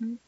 Mm.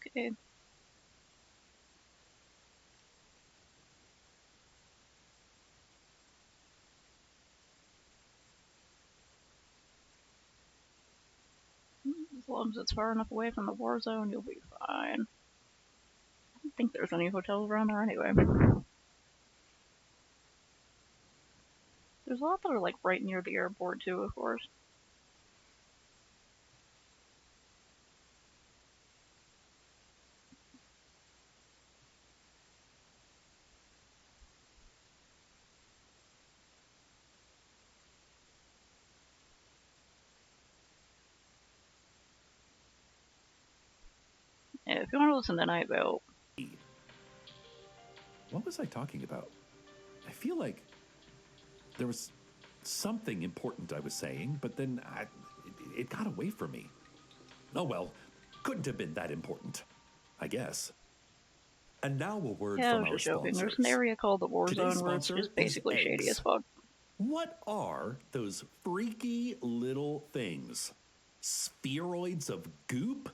Okay. As long as it's far enough away from the war zone, you'll be fine. I don't think there's any hotels around there anyway. There's a lot that are like right near the airport too, of course. Yeah, if you want to listen to Night Vale. What was I talking about? I feel like there was something important I was saying, but then it got away from me. Oh well, couldn't have been that important, I guess. And now a word Yeah, I from was our just joking. There's an sponsors. area called the War Today's Zone where it's sponsor just is basically shady as eggs. fuck. What are those freaky little things? Spheroids of goop?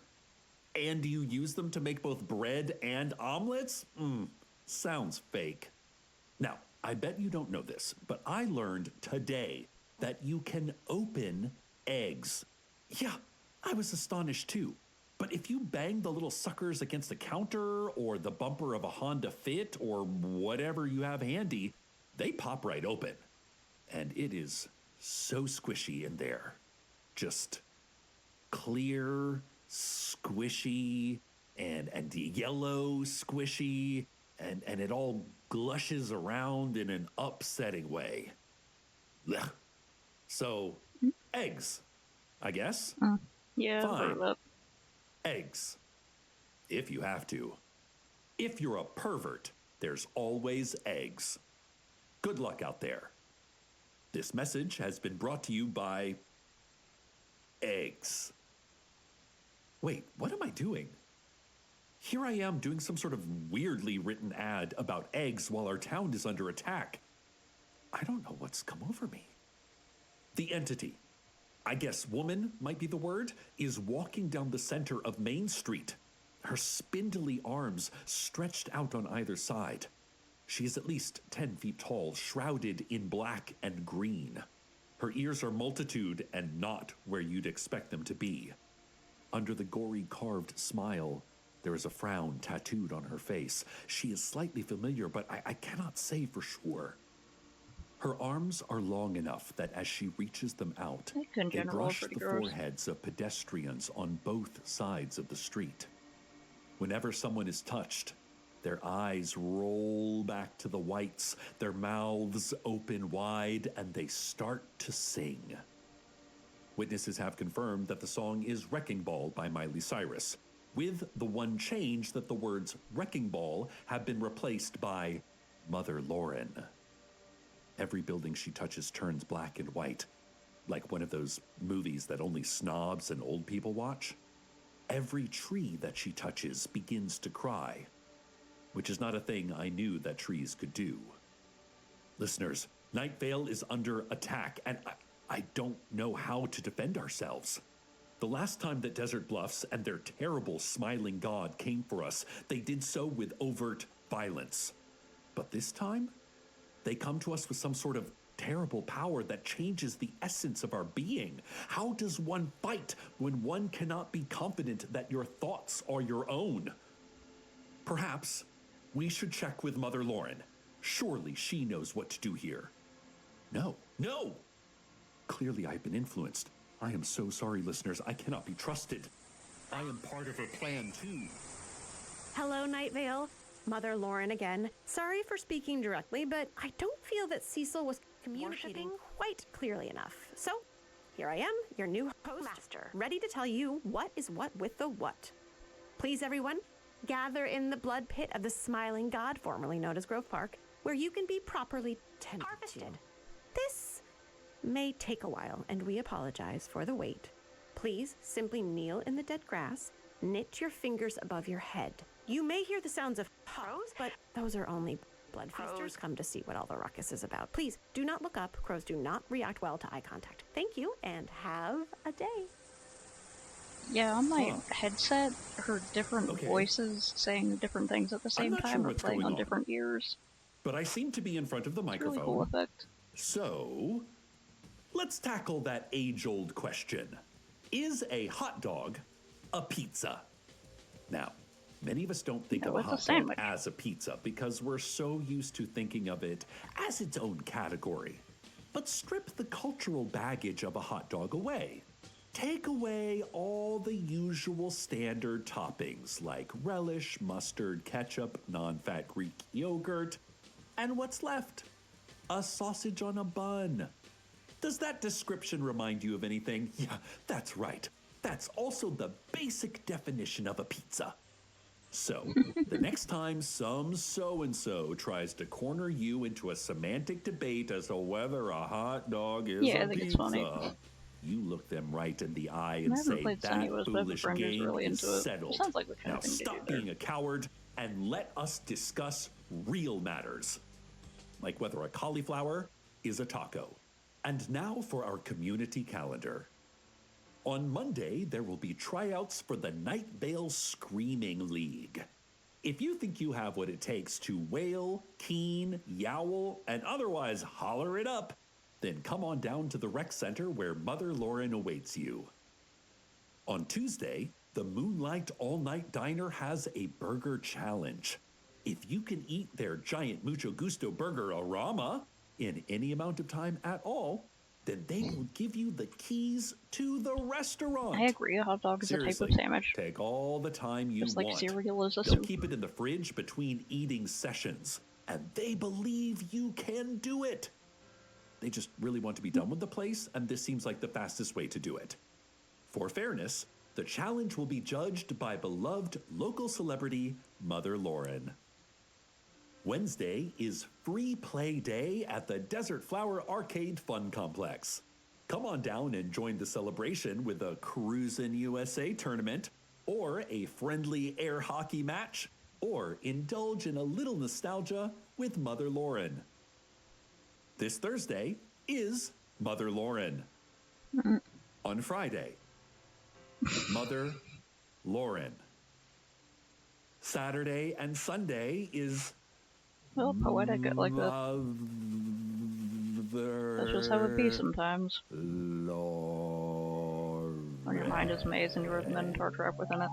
And do you use them to make both bread and omelets? Sounds fake. Now, I bet you don't know this, but I learned today that you can open eggs. Yeah, I was astonished too. But if you bang the little suckers against the counter or the bumper of a Honda Fit or whatever you have handy, they pop right open. And it is so squishy in there. Just clear, squishy, and yellow squishy, and it all glushes around in an upsetting way. Blech. So, eggs, I guess? Yeah, I've heard of Fine. that. Eggs. If you have to. If you're a pervert, there's always eggs. Good luck out there. This message has been brought to you by eggs. Wait, what am I doing? Here I am doing some sort of weirdly written ad about eggs while our town is under attack. I don't know what's come over me. The entity, I guess woman might be the word, is walking down the center of Main Street, her spindly arms stretched out on either side. She is at least 10 feet tall, shrouded in black and green. Her ears are multitude and not where you'd expect them to be. Under the gory carved smile, there is a frown tattooed on her face. She is slightly familiar, but I cannot say for sure. Her arms are long enough that as she reaches them out, It in they general is brush pretty the gross. foreheads of pedestrians on both sides of the street. Whenever someone is touched, their eyes roll back to the whites, their mouths open wide, and they start to sing. Witnesses have confirmed that the song is Wrecking Ball by Miley Cyrus, with the one change that the words Wrecking Ball have been replaced by Mother Lauren. Every building she touches turns black and white, like one of those movies that only snobs and old people watch. Every tree that she touches begins to cry, which is not a thing I knew that trees could do. Listeners, Night Vale is under attack, and I don't know how to defend ourselves. The last time that Desert Bluffs and their terrible smiling god came for us, they did so with overt violence. But this time, they come to us with some sort of terrible power that changes the essence of our being. How does one fight when one cannot be confident that your thoughts are your own? Perhaps we should check with Mother Lauren. Surely she knows what to do here. No. Clearly I've been influenced. I am so sorry, listeners. I cannot be trusted. I am part of her plan, too. Hello, Night Vale. Mother Lauren again. Sorry for speaking directly, but I don't feel that Cecil was communicating quite clearly enough. So, here I am, your new host, Master, ready to tell you what is what with the what. Please, everyone, gather in the blood pit of the Smiling God, formerly known as Grove Park, where you can be properly harvested. This may take a while, and we apologize for the wait. Please simply kneel in the dead grass, knit your fingers above your head. You may hear the sounds of crows, but those are only blood feasters come to see what all the ruckus is about. Please do not look up. Crows do not react well to eye contact. Thank you, and have a day. Yeah, on my Huh. headset, I heard different Okay. voices saying different things at the same not time, sure or what's playing going on on. different ears. But I seem to be in front of the It's a really cool microphone. effect. So, let's tackle that age-old question. Is a hot dog a pizza? Now, many of us don't think No, of a it's a hot dog sandwich. as a pizza because we're so used to thinking of it as its own category. But strip the cultural baggage of a hot dog away. Take away all the usual standard toppings like relish, mustard, ketchup, non-fat Greek yogurt, and what's left? A sausage on a bun. Does that description remind you of anything? Yeah, that's right. That's also the basic definition of a pizza. So, the next time some so-and-so tries to corner you into a semantic debate as to whether a hot dog is Yeah, I a think it's funny. pizza, you look them right in the eye I and haven't say, played that Tenuous, but I have a foolish friend who's game really is into it. It settled. sounds like the kind Now of thing to do stop there. being a coward and let us discuss real matters, like whether a cauliflower is a taco. And now for our community calendar. On Monday, there will be tryouts for the Night Vale Screaming League. If you think you have what it takes to wail, keen, yowl, and otherwise holler it up, then come on down to the rec center where Mother Lauren awaits you. On Tuesday, the Moonlight All-Night Diner has a burger challenge. If you can eat their giant Mucho Gusto burger Arama in any amount of time at all, then they will give you the keys to the restaurant. I agree, a hot dog is a type of Seriously, sandwich. take all the time you Just like want. cereal is a They'll soup. keep it in the fridge between eating sessions, and they believe you can do it. They just really want to be done with the place, and this seems like the fastest way to do it. For fairness, the challenge will be judged by beloved local celebrity Mother Lauren. Wednesday is Free Play Day at the Desert Flower Arcade Fun Complex. Come on down and join the celebration with a Cruisin' USA tournament, or a friendly air hockey match, or indulge in a little nostalgia with Mother Lauren. This Thursday is Mother Lauren. On Friday, Mother Lauren. Saturday and Sunday is Well, poetic like that. Mother That's just how it be sometimes. Lauren. When your mind is a maze and you wrote the Minotaur trap within it.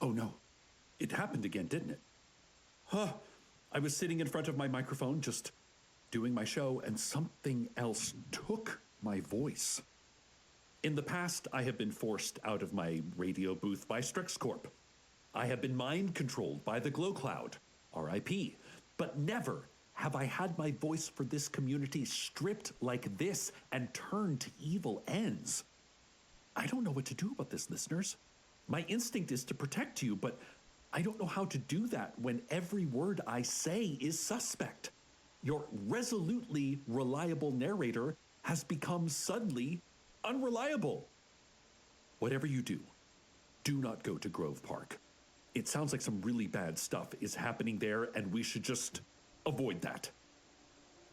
Oh no, it happened again, didn't it? Huh. I was sitting in front of my microphone just doing my show and something else took my voice. In the past, I have been forced out of my radio booth by StrixCorp. I have been mind-controlled by the Glow Cloud, RIP, but never have I had my voice for this community stripped like this and turned to evil ends. I don't know what to do about this, listeners. My instinct is to protect you, but I don't know how to do that when every word I say is suspect. Your resolutely reliable narrator has become suddenly unreliable. Whatever you do, do not go to Grove Park. It sounds like some really bad stuff is happening there, and we should just avoid that.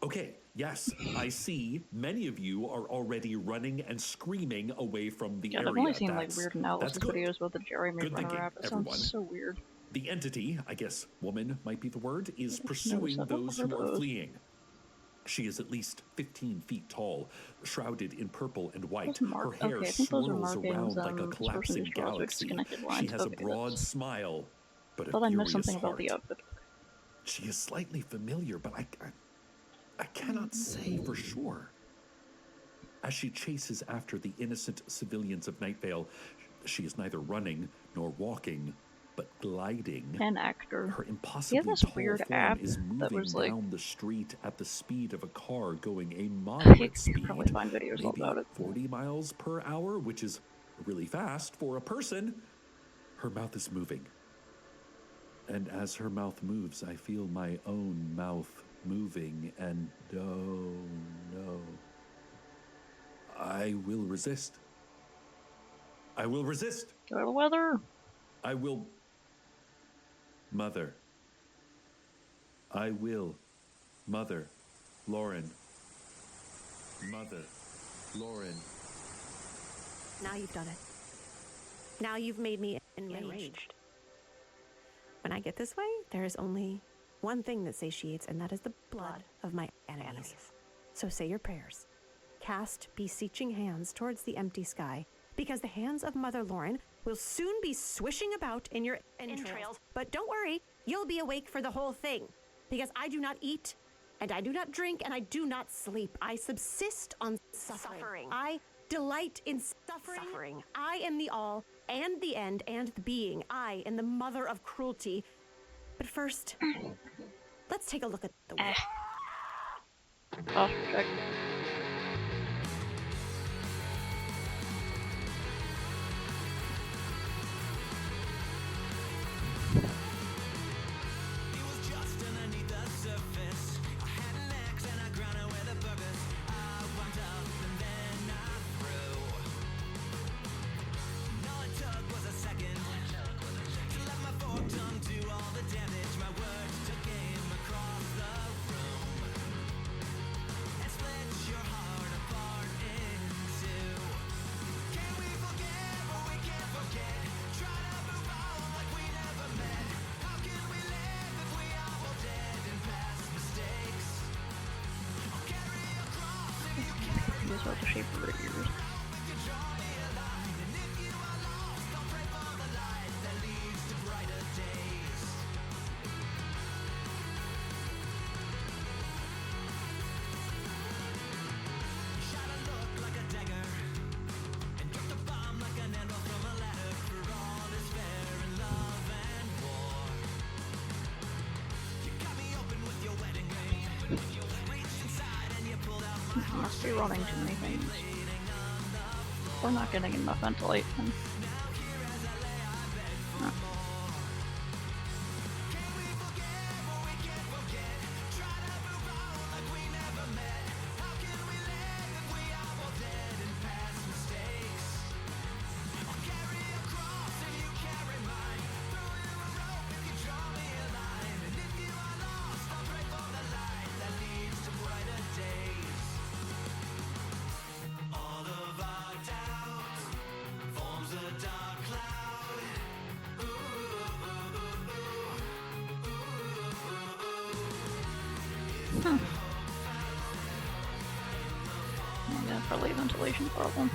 Okay, yes, I see many of you are already running and screaming away from the Yeah, area. I've only seen like That's weird analysis good. videos about the Jeremy Good Renner thinking, app. It everyone. sounds so weird. The entity, I guess woman might be the word, is Notice pursuing that. those What who are are those? fleeing. She is at least 15 feet tall, shrouded in purple and white. Those Her hair okay, I think those are swirls markings, around like a this person collapsing just draws with galaxy. disconnected She lines. has a Okay, broad that's... smile, but a Thought I missed furious something about the heart. outfit. She is slightly familiar, but I cannot say for sure. As she chases after the innocent civilians of Night Vale, she is neither running nor walking, but gliding. An actor. Her impossibly this tall weird form app is that moving was, like- down the street at the speed of a car going a You moderate could speed, probably find videos all maybe about it. 40 miles per hour, which is really fast for a person. Her mouth is moving. And as her mouth moves, I feel my own mouth moving, and oh no. I will resist. I will resist. Go to the weather. I will. Mother. I will. Mother. Lauren. Mother. Lauren. Now you've done it. Now you've made me enraged. When I get this way, there is only one thing that satiates, and that is the blood of my enemies. So say your prayers. Cast beseeching hands towards the empty sky, because the hands of Mother Lauren will soon be swishing about in your entrails. But don't worry, you'll be awake for the whole thing, because I do not eat, and I do not drink, and I do not sleep. I subsist on suffering. I delight in suffering. I am the all, and the end, and the being. I am the mother of cruelty. But first, let's take a look at the wheel. Oh, check. These are the shape of her ears. Must be running too many things. We're not getting enough ventilation. No. Yeah, probably a ventilation problem.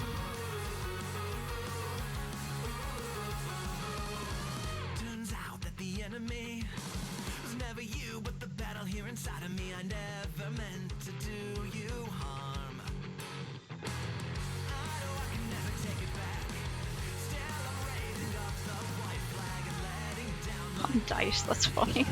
Turns out that the enemy was never you, but the battle here inside of me. I never meant to do you harm. I know I can never take it back. Still I'm raising up the white flag and letting down my Dice, that's funny.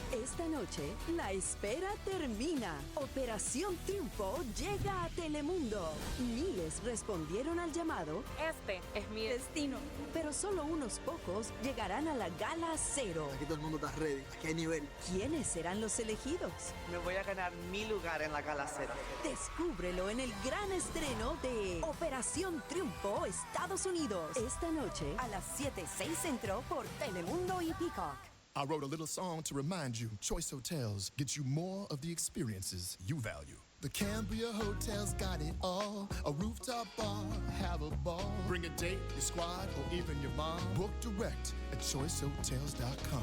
Esta noche, la espera termina. Operación Triunfo llega a Telemundo. Miles respondieron al llamado, Este es mi destino. pero solo unos pocos llegarán a la Gala Cero. Aquí todo el mundo está ready, aquí hay nivel. ¿Quiénes serán los elegidos? Me voy a ganar mi lugar en la Gala Cero. Descúbrelo en el gran estreno de Operación Triunfo Estados Unidos. Esta noche a las 7:06 centro por Telemundo y Peacock. I wrote a little song to remind you, Choice Hotels get you more of the experiences you value. The Cambria Hotel's got it all. A rooftop bar, have a ball. Bring a date, your squad, or even your mom. Book direct at choicehotels.com.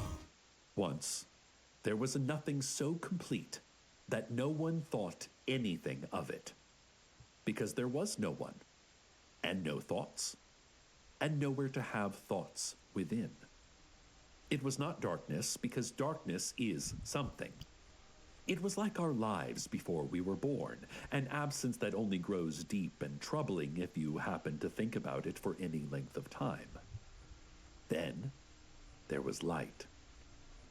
Once, there was a nothing so complete that no one thought anything of it. Because there was no one, and no thoughts, and nowhere to have thoughts within. It was not darkness, because darkness is something. It was like our lives before we were born, an absence that only grows deep and troubling if you happen to think about it for any length of time. Then, there was light,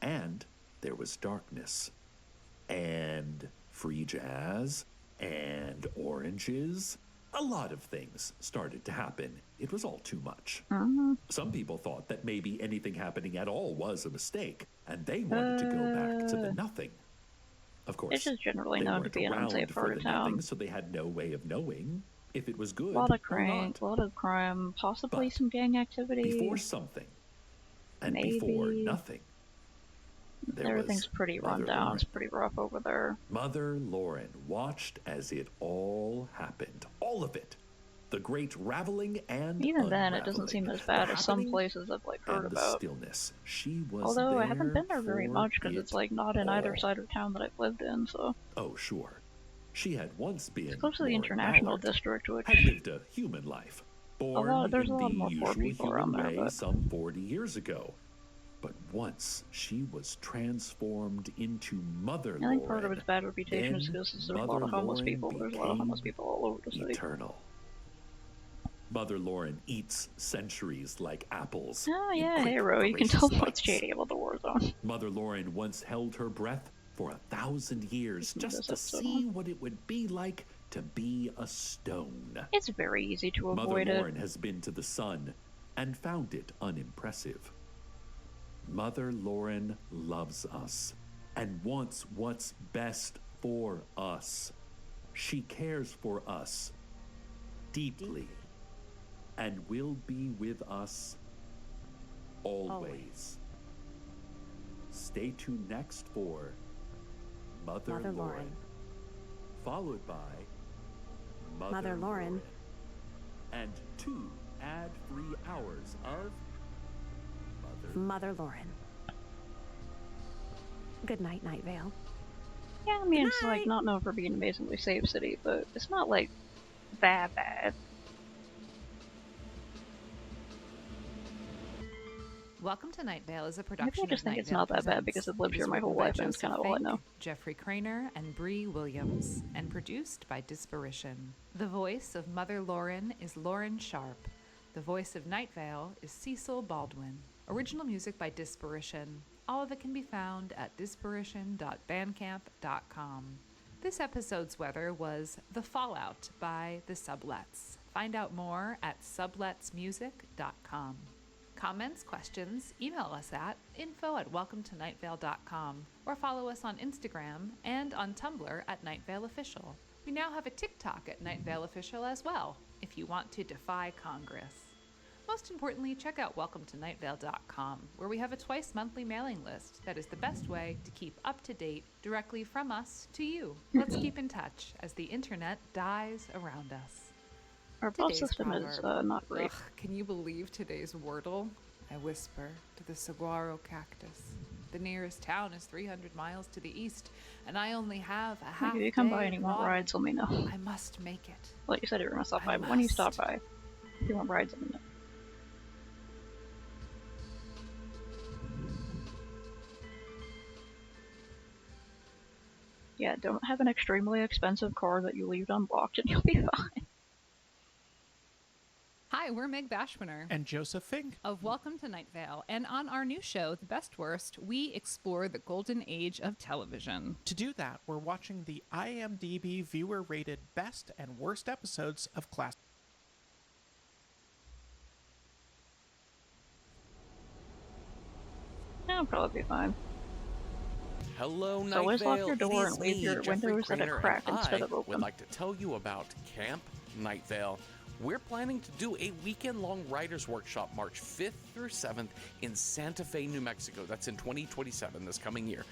and there was darkness, and free jazz, and oranges. A lot of things started to happen. It was all too much. Some people thought that maybe anything happening at all was a mistake, and they wanted to go back to the nothing. Of course, It's just generally they known to weren't be an around unsafe for part the of town. nothing, so they had no way of knowing if it was good A lot of or crime, not. a lot of crime, possibly But some gang activity. Before something, and before Maybe. nothing, there Everything's was pretty run Mother down. Lauren. It's pretty rough over there. Mother Lauren watched as it all happened. All of it. The great raveling and Even then, it doesn't seem unraveling. as bad The as some happening places I've heard and the about. stillness. She was Although I haven't there been there very for much because it's it not in either all. side of town that I've lived in. So Oh, sure. She had once been it's close to the Lauren international Ballard, district, which had lived a human life, born there's in a lot the more poor usual people around human there, way but- some 40 years ago. But once she was transformed into Mother I Lauren, think part of its bad reputation is then because there's a lot Mother of homeless Lauren people. There's a lot of homeless became people all over the city. eternal. Mother Lauren eats centuries like apples. Oh in yeah, quick, hey Ro, you can voracious tell what's bites. shady about the war zone. Mother Lauren once held her breath for 1,000 years Listen to just this to episode. see what it would be like to be a stone. It's very easy to Mother avoid it. Lauren has been to the sun and found it unimpressive. Mother Lauren loves us and wants what's best for us. She cares for us deeply and will be with us always. Stay tuned next for Mother Mother Lauren, Lauren. followed by Mother Lauren. and 2 ad-free hours of Mother Lauren. Good night, Night Vale. Yeah, I mean, it's Good like night. not known for being an amazingly safe city, but it's not like that bad. Welcome to Night Vale is a production Maybe I just of think Night it's Vale not that bad Presents. because I've lived It here is my whole written by life and it's Joseph kind of all I know. Fink, Jeffrey Craner, and Bree Williams, and produced by Disparition. The voice of Mother Lauren is Lauren Sharp. The voice of Night Vale is Cecil Baldwin. Original music by Disparition. All of it can be found at disparition.bandcamp.com. This episode's weather was The Fallout by The Sublets. Find out more at subletsmusic.com. Comments, questions, email us at info@welcometonightvale.com or follow us on Instagram and on Tumblr at Night Vale Official. We now have a TikTok at Night Vale Official as well, if you want to defy Congress. Most importantly, check out welcometonightvale.com, where we have a twice-monthly mailing list that is the best way to keep up to date directly from us to you. Let's keep in touch as the internet dies around us. Our bus Today's system is proverb. not great. Ugh, can you believe today's wordle? I whisper to the saguaro cactus. The nearest town is 300 miles to the east, and I only have a half If you come day by of and you want water. rides, let me know. I must make it. Well, you said you were gonna stop I by, but when you must. stop by, if you want rides, let me know. Yeah, don't have an extremely expensive car that you leave unblocked and you'll be fine. Hi, we're Meg Bashwiner And Joseph Fink. of Welcome to Night Vale. And on our new show, The Best Worst, we explore the golden age of television. To do that, we're watching the IMDb viewer-rated best and worst episodes of Class. That'll probably be fine. Hello, So Night always lock Vale. your door It is and leave me, your Jeffrey windows at a Craner, crack and instead I of open. would like to tell you about Camp Night Vale. We're planning to do a weekend-long writers' workshop March 5th through 7th in Santa Fe, New Mexico. That's in 2027, this coming year.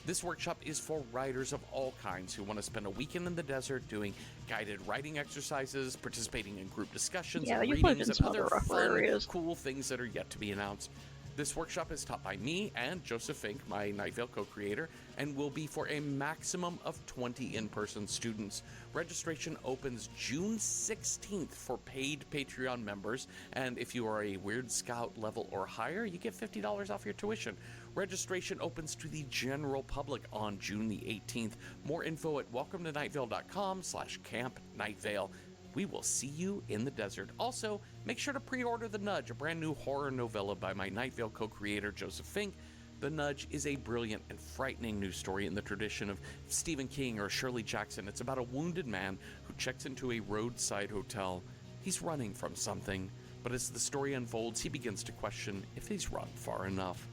This workshop is for riders of all kinds who want to spend a weekend in the desert doing guided riding exercises, participating in group discussions and you've lived readings, in and some other other rougher fun, areas. cool things that are yet to be announced. This workshop is taught by me and Joseph Fink, my Night Vale co-creator, and will be for a maximum of 20 in-person students. Registration opens June 16th for paid Patreon members, and if you are a Weird Scout level or higher, you get $50 off your tuition. Registration opens to the general public on June the 18th. More info at welcometonightvale.com/Camp Night Vale. We will see you in the desert. Also, make sure to pre-order The Nudge, a brand new horror novella by my Night Vale co-creator Joseph Fink. The Nudge is a brilliant and frightening news story in the tradition of Stephen King or Shirley Jackson. It's about a wounded man who checks into a roadside hotel. He's running from something, but as the story unfolds, he begins to question if he's run far enough.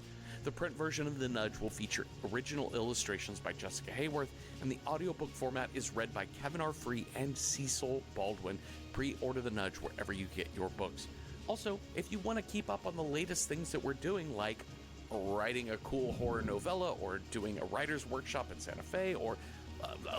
The print version of The Nudge will feature original illustrations by Jessica Hayworth, and the audiobook format is read by Kevin R. Free and Cecil Baldwin. Pre-order The Nudge wherever you get your books. Also, if you want to keep up on the latest things that we're doing, like writing a cool horror novella, or doing a writer's workshop in Santa Fe, or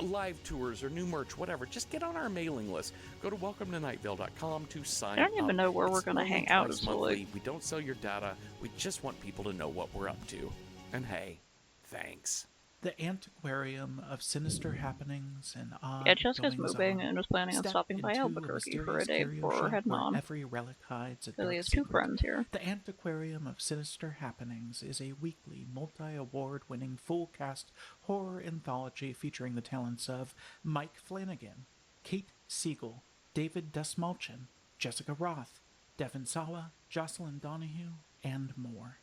live tours or new merch, whatever, just get on our mailing list. Go to welcometonightvale.com to sign up. I don't even know where we're going to only hang out. twice monthly. We don't sell your data. We just want people to know what we're up to. And hey, thanks. The Antiquarium of Sinister Happenings and Odd Yeah, Jessica's Goings moving On. and was planning on Step stopping by into a Albuquerque for a mysterious day curio before shop heading where on. every relic hides a So he dark has two secret. friends here. The Antiquarium of Sinister Happenings is a weekly, multi-award-winning, full-cast horror anthology featuring the talents of Mike Flanagan, Kate Siegel, David Dastmalchian, Jessica Roth, Devin Sawa, Jocelyn Donahue, and more.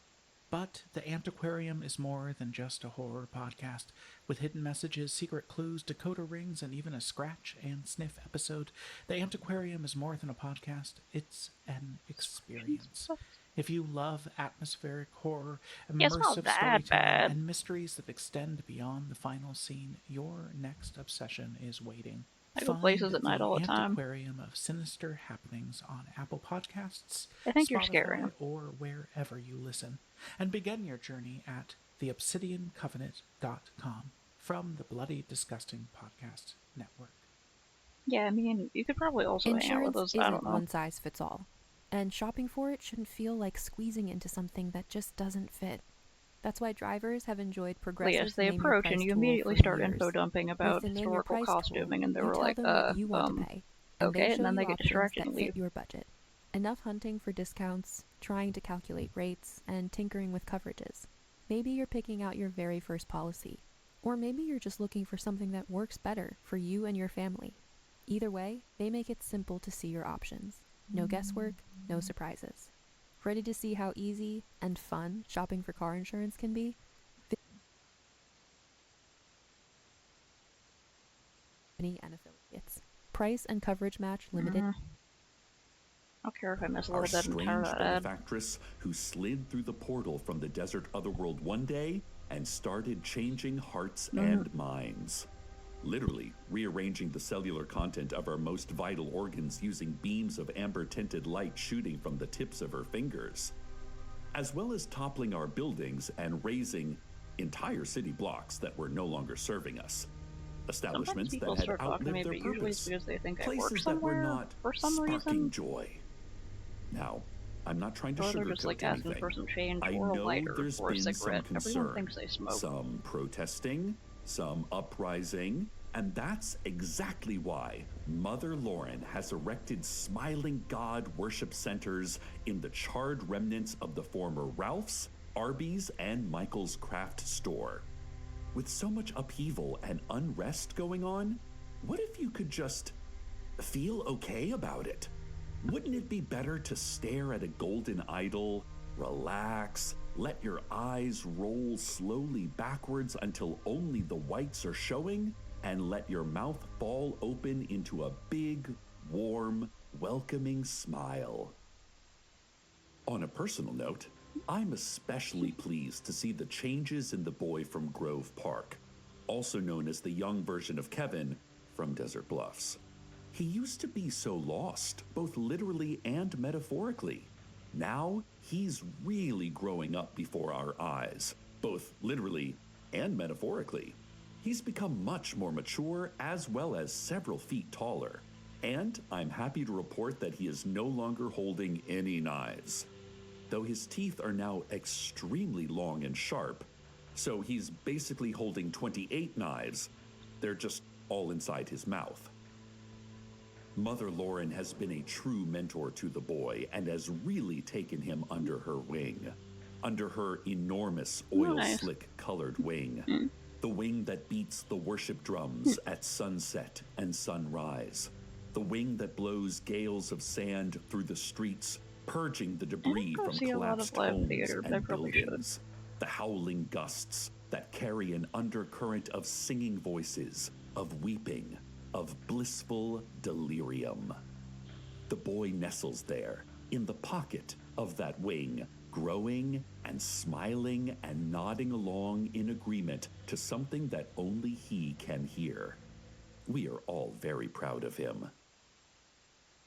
But The Antiquarium is more than just a horror podcast. With hidden messages, secret clues, decoder rings, and even a scratch and sniff episode, The Antiquarium is more than a podcast. It's an experience. If you love atmospheric horror, Yeah, it's not immersive that storytelling, bad. and mysteries that extend beyond the final scene, your next obsession is waiting. I go places at night all the time. Antiquarium of Sinister Happenings on Apple Podcasts, I think you're Spotify, scary. or wherever you listen. And begin your journey at theobsidiancovenant.com from the Bloody Disgusting Podcast Network. Yeah, I mean, you could probably also hang out Insurance with us. I isn't don't know. one size fits all, and shopping for it shouldn't feel like squeezing into something that just doesn't fit. That's why drivers have enjoyed Well, Progressive's yes, they Name Your approach Price and you tool immediately for start years. info dumping about With the Name Your historical Price tool, costuming, and they you were tell like, them what you want to pay, and okay, they and show then you they get options distracted that and fit leave. your budget. Enough hunting for discounts, trying to calculate rates, and tinkering with coverages. Maybe you're picking out your very first policy, or maybe you're just looking for something that works better for you and your family. Either way, they make it simple to see your options. No guesswork, no surprises. Ready to see how easy and fun shopping for car insurance can be? And affiliates. Price and coverage match limited. I don't care if I miss a Our little bit and strange tired of that ad. benefactress who slid through the portal from the desert otherworld one day and started changing hearts and minds. Literally rearranging the cellular content of our most vital organs using beams of amber-tinted light shooting from the tips of her fingers. As well as toppling our buildings and razing entire city blocks that were no longer serving us. Sometimes Establishments people that had start talking to me, outlived but their usually it's purpose. because they think I work Places that were somewhere not for some sparking reason. joy. Now, I'm not trying to Or they're sugarcoat just like asking anything. for some change I or a know lighter there's or a been cigarette. some Everyone concern, thinks they smoke. some protesting, some uprising, and that's exactly why Mother Lauren has erected Smiling God worship centers in the charred remnants of the former Ralph's, Arby's, and Michael's Craft Store. With so much upheaval and unrest going on, what if you could just feel okay about it? Wouldn't it be better to stare at a golden idol, relax, let your eyes roll slowly backwards until only the whites are showing, and let your mouth fall open into a big, warm, welcoming smile? On a personal note, I'm especially pleased to see the changes in the boy from Grove Park, also known as the young version of Kevin from Desert Bluffs. He used to be so lost, both literally and metaphorically. Now, he's really growing up before our eyes, both literally and metaphorically. He's become much more mature as well as several feet taller. And I'm happy to report that he is no longer holding any knives. Though his teeth are now extremely long and sharp, so he's basically holding 28 knives. They're just all inside his mouth. Mother Lauren has been a true mentor to the boy and has really taken him under her wing. Under her enormous oil-slick colored wing. The wing that beats the worship drums at sunset and sunrise. The wing that blows gales of sand through the streets, purging the debris from collapsed homes and buildings. The howling gusts that carry an undercurrent of singing voices, of weeping, of blissful delirium. The boy nestles there, in the pocket of that wing, growing and smiling and nodding along in agreement to something that only he can hear. We are all very proud of him.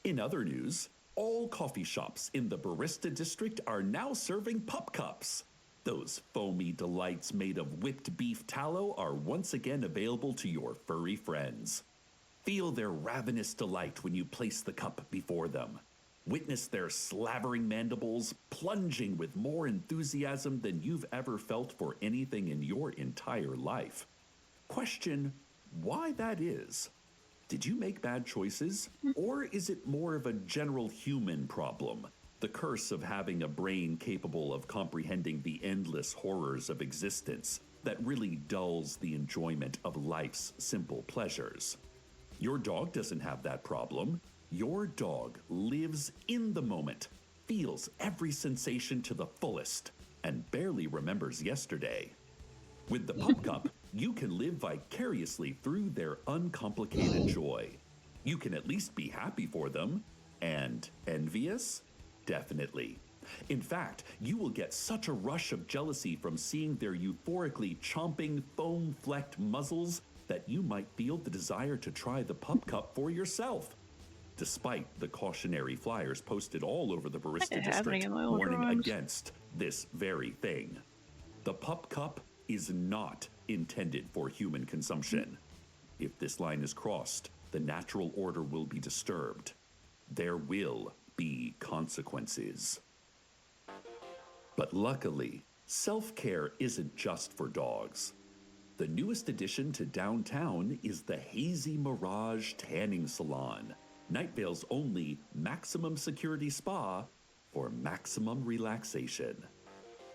In other news, all coffee shops in the Barista District are now serving pup cups. Those foamy delights made of whipped beef tallow are once again available to your furry friends. Feel their ravenous delight when you place the cup before them. Witness their slavering mandibles plunging with more enthusiasm than you've ever felt for anything in your entire life. Question why that is. Did you make bad choices? Or is it more of a general human problem? The curse of having a brain capable of comprehending the endless horrors of existence that really dulls the enjoyment of life's simple pleasures. Your dog doesn't have that problem. Your dog lives in the moment, feels every sensation to the fullest, and barely remembers yesterday. With the Pup Cup, you can live vicariously through their uncomplicated joy. You can at least be happy for them. And envious? Definitely. In fact, you will get such a rush of jealousy from seeing their euphorically chomping, foam-flecked muzzles that you might feel the desire to try the Pup Cup for yourself. Despite the cautionary flyers posted all over the Barista District warning against this very thing. The Pup Cup is not intended for human consumption. If this line is crossed, the natural order will be disturbed. There will be consequences. But luckily, self-care isn't just for dogs. The newest addition to downtown is the Hazy Mirage Tanning Salon, Night Vale's only maximum security spa for maximum relaxation.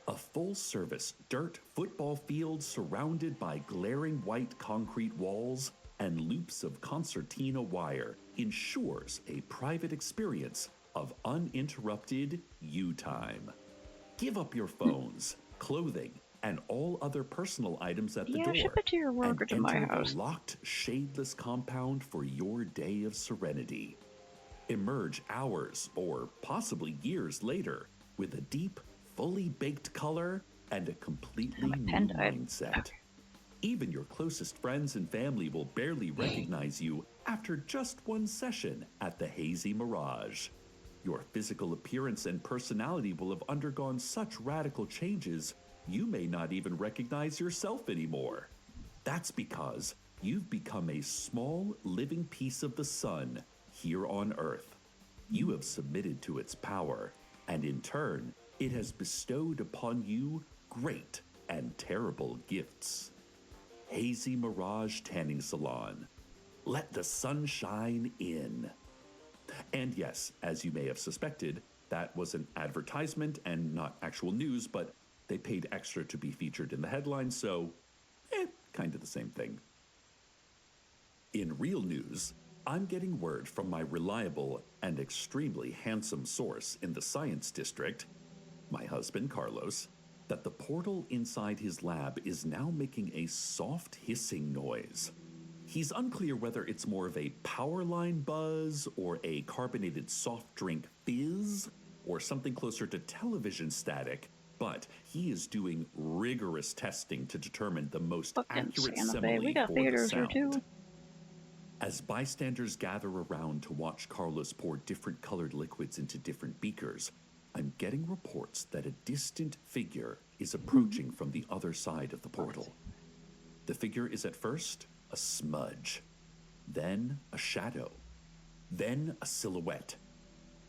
A full-service dirt football field surrounded by glaring white concrete walls and loops of concertina wire ensures a private experience of uninterrupted you time. Give up your phones, clothing, and all other personal items at the door, ship it to your work or to my house. The locked, shadeless compound for your day of serenity. Emerge hours or possibly years later with a deep, fully baked color and a completely new mindset. Even your closest friends and family will barely recognize you after just one session at the Hazy Mirage. Your physical appearance and personality will have undergone such radical changes you may not even recognize yourself anymore. That's because you've become a small living piece of the sun here on Earth. You have submitted to its power, and in turn, it has bestowed upon you great and terrible gifts. Hazy Mirage Tanning Salon. Let the sun shine in. And yes, as you may have suspected, that was an advertisement and not actual news, but they paid extra to be featured in the headline, so kind of the same thing. In real news, I'm getting word from my reliable and extremely handsome source in the Science District, my husband Carlos, that the portal inside his lab is now making a soft hissing noise. He's unclear whether it's more of a power line buzz or a carbonated soft drink fizz or something closer to television static, but he is doing rigorous testing to determine the most accurate simile for the sound. As bystanders gather around to watch Carlos pour different colored liquids into different beakers, I'm getting reports that a distant figure is approaching from the other side of the portal. The figure is at first a smudge, then a shadow, then a silhouette.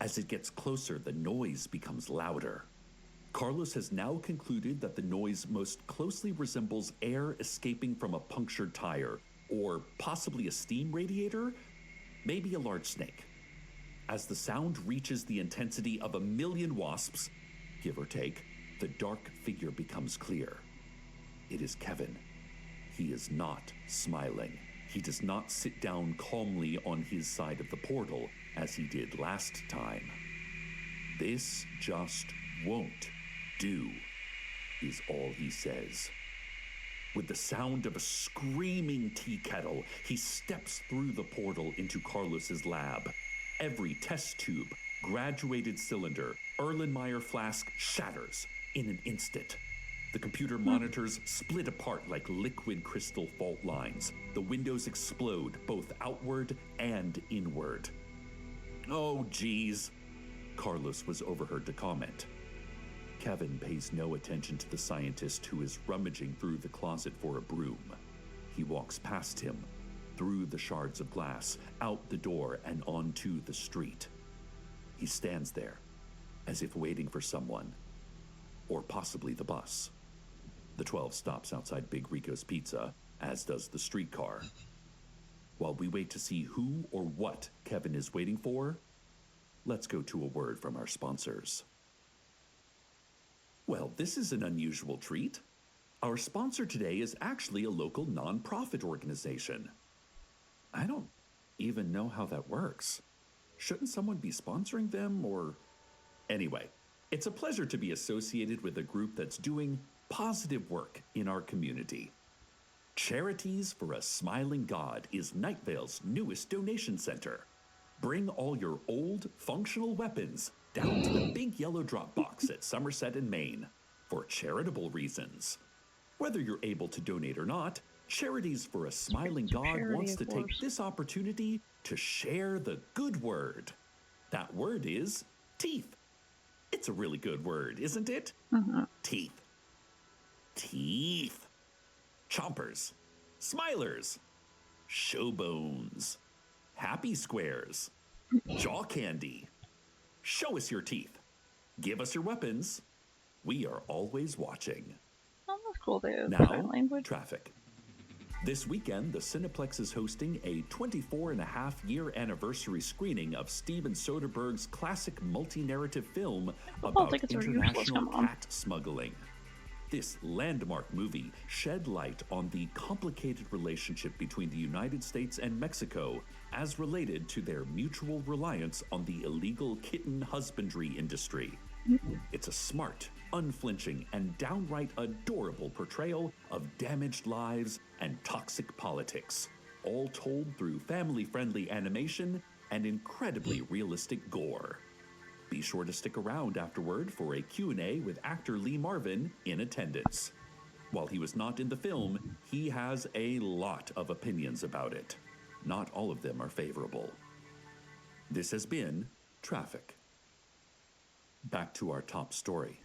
As it gets closer, the noise becomes louder. Carlos has now concluded that the noise most closely resembles air escaping from a punctured tire, or possibly a steam radiator, maybe a large snake. As the sound reaches the intensity of 1,000,000 wasps, give or take, the dark figure becomes clear. It is Kevin. He is not smiling. He does not sit down calmly on his side of the portal as he did last time. This just won't do, is all he says. With the sound of a screaming tea kettle, he steps through the portal into Carlos's lab. Every test tube, graduated cylinder, Erlenmeyer flask shatters in an instant. The computer monitors split apart like liquid crystal fault lines. The windows explode both outward and inward. "Oh, geez," Carlos was overheard to comment. Kevin pays no attention to the scientist who is rummaging through the closet for a broom. He walks past him, through the shards of glass, out the door and onto the street. He stands there, as if waiting for someone, or possibly the bus. The 12 stops outside Big Rico's Pizza, as does the streetcar. While we wait to see who or what Kevin is waiting for, let's go to a word from our sponsors. Well, this is an unusual treat. Our sponsor today is actually a local nonprofit organization. I don't even know how that works. Shouldn't someone be sponsoring them, or... Anyway, it's a pleasure to be associated with a group that's doing positive work in our community. Charities for a Smiling God is Night Vale's newest donation center. Bring all your old, functional weapons down to the big yellow drop box at Somerset and Maine for charitable reasons. Whether you're able to donate or not, Charities for a Smiling God wants to take this opportunity to share the good word. That word is teeth. It's a really good word, isn't it? Teeth. Teeth. Chompers. Smilers. Showbones. Happy squares. Jaw candy. Show us your teeth. Give us your weapons. We are always watching. Oh, that's cool. They have Now, sign language. traffic. This weekend, the Cineplex is hosting a 24-and-a-half-year anniversary screening of Steven Soderbergh's classic multi-narrative film Football about tickets are useless, international come on. cat smuggling. This landmark movie shed light on the complicated relationship between the United States and Mexico as related to their mutual reliance on the illegal kitten husbandry industry. It's a smart, unflinching, and downright adorable portrayal of damaged lives and toxic politics, all told through family-friendly animation and incredibly realistic gore. Be sure to stick around afterward for a Q&A with actor Lee Marvin in attendance. While he was not in the film, he has a lot of opinions about it. Not all of them are favorable. This has been Traffic. Back to our top story.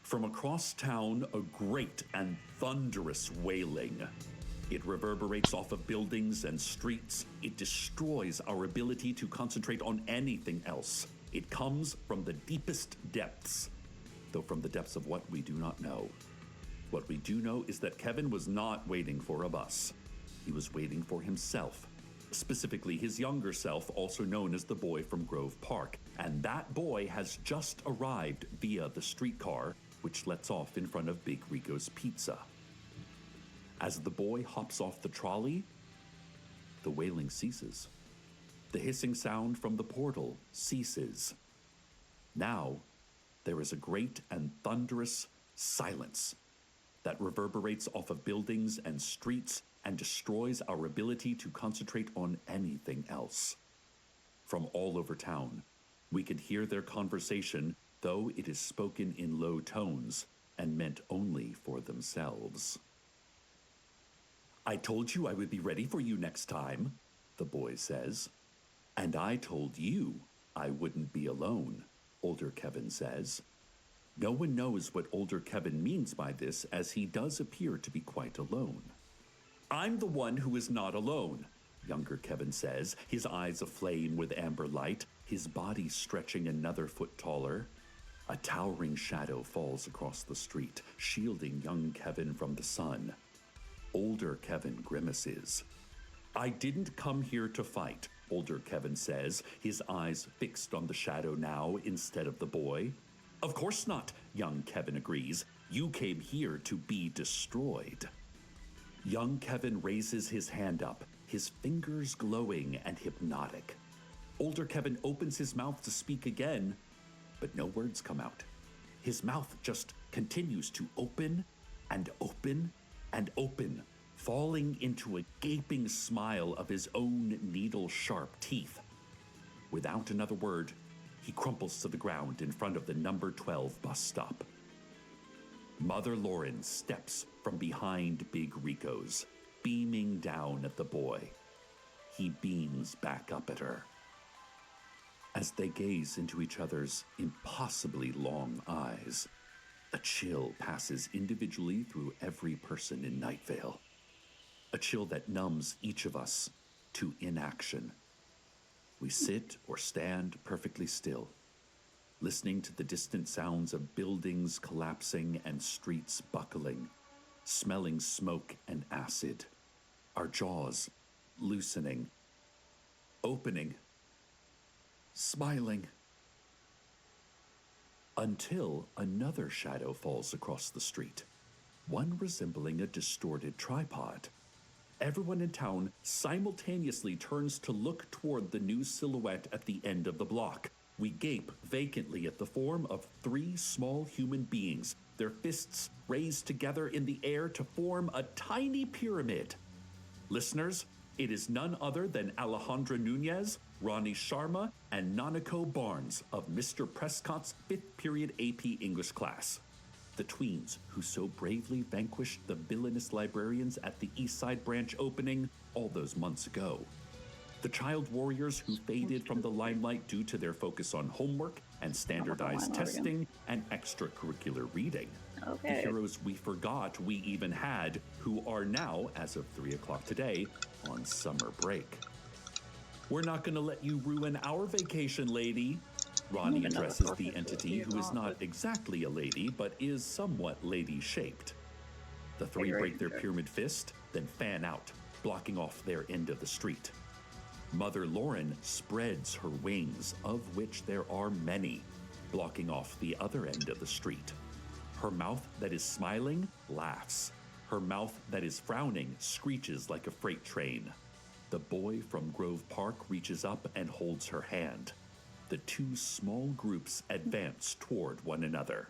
From across town, a great and thunderous wailing. It reverberates off of buildings and streets. It destroys our ability to concentrate on anything else. It comes from the deepest depths, though from the depths of what we do not know. What we do know is that Kevin was not waiting for a bus. He was waiting for himself. Specifically, his younger self, also known as the boy from Grove Park. And that boy has just arrived via the streetcar, which lets off in front of Big Rico's Pizza. As the boy hops off the trolley, the wailing ceases. The hissing sound from the portal ceases. Now, there is a great and thunderous silence that reverberates off of buildings and streets and destroys our ability to concentrate on anything else. From all over town, we can hear their conversation, though it is spoken in low tones and meant only for themselves. "I told you I would be ready for you next time," the boy says. "And I told you I wouldn't be alone," older Kevin says. No one knows what older Kevin means by this, as he does appear to be quite alone. I'm the one who is not alone, younger Kevin says, his eyes aflame with amber light, his body stretching another foot taller. A towering shadow falls across the street, shielding young Kevin from the sun. Older Kevin grimaces. I didn't come here to fight, older Kevin says, his eyes fixed on the shadow now instead of the boy. Of course not, young Kevin agrees. You came here to be destroyed. Young Kevin raises his hand up, his fingers glowing and hypnotic. Older Kevin opens his mouth to speak again, but no words come out. His mouth just continues to open and open and open, falling into a gaping smile of his own needle-sharp teeth. Without another word, he crumples to the ground in front of the number 12 bus stop. Mother Lauren steps from behind Big Rico's, beaming down at the boy. He beams back up at her. As they gaze into each other's impossibly long eyes, a chill passes individually through every person in Night Vale. A chill that numbs each of us to inaction. We sit or stand perfectly still, listening to the distant sounds of buildings collapsing and streets buckling, smelling smoke and acid, our jaws loosening, opening, smiling, until another shadow falls across the street, one resembling a distorted tripod. Everyone in town simultaneously turns to look toward the new silhouette at the end of the block. We gape vacantly at the form of three small human beings, their fists raised together in the air to form a tiny pyramid. Listeners, it is none other than Alejandra Nunez, Ronnie Sharma, and Nanako Barnes of Mr. Prescott's 5th period AP English class. The tweens who so bravely vanquished the villainous librarians at the Eastside branch opening all those months ago. The child warriors who faded from the limelight due to their focus on homework and standardized testing and extracurricular reading. Okay. The heroes we forgot we even had, who are now, as of 3 o'clock today, on summer break. We're not going to let you ruin our vacation, lady. Ronnie addresses the entity who is not exactly a lady, but is somewhat lady-shaped. The three break their pyramid fist, then fan out, blocking off their end of the street. Mother Lauren spreads her wings, of which there are many, blocking off the other end of the street. Her mouth that is smiling laughs. Her mouth that is frowning screeches like a freight train. The boy from Grove Park reaches up and holds her hand. The two small groups advance toward one another.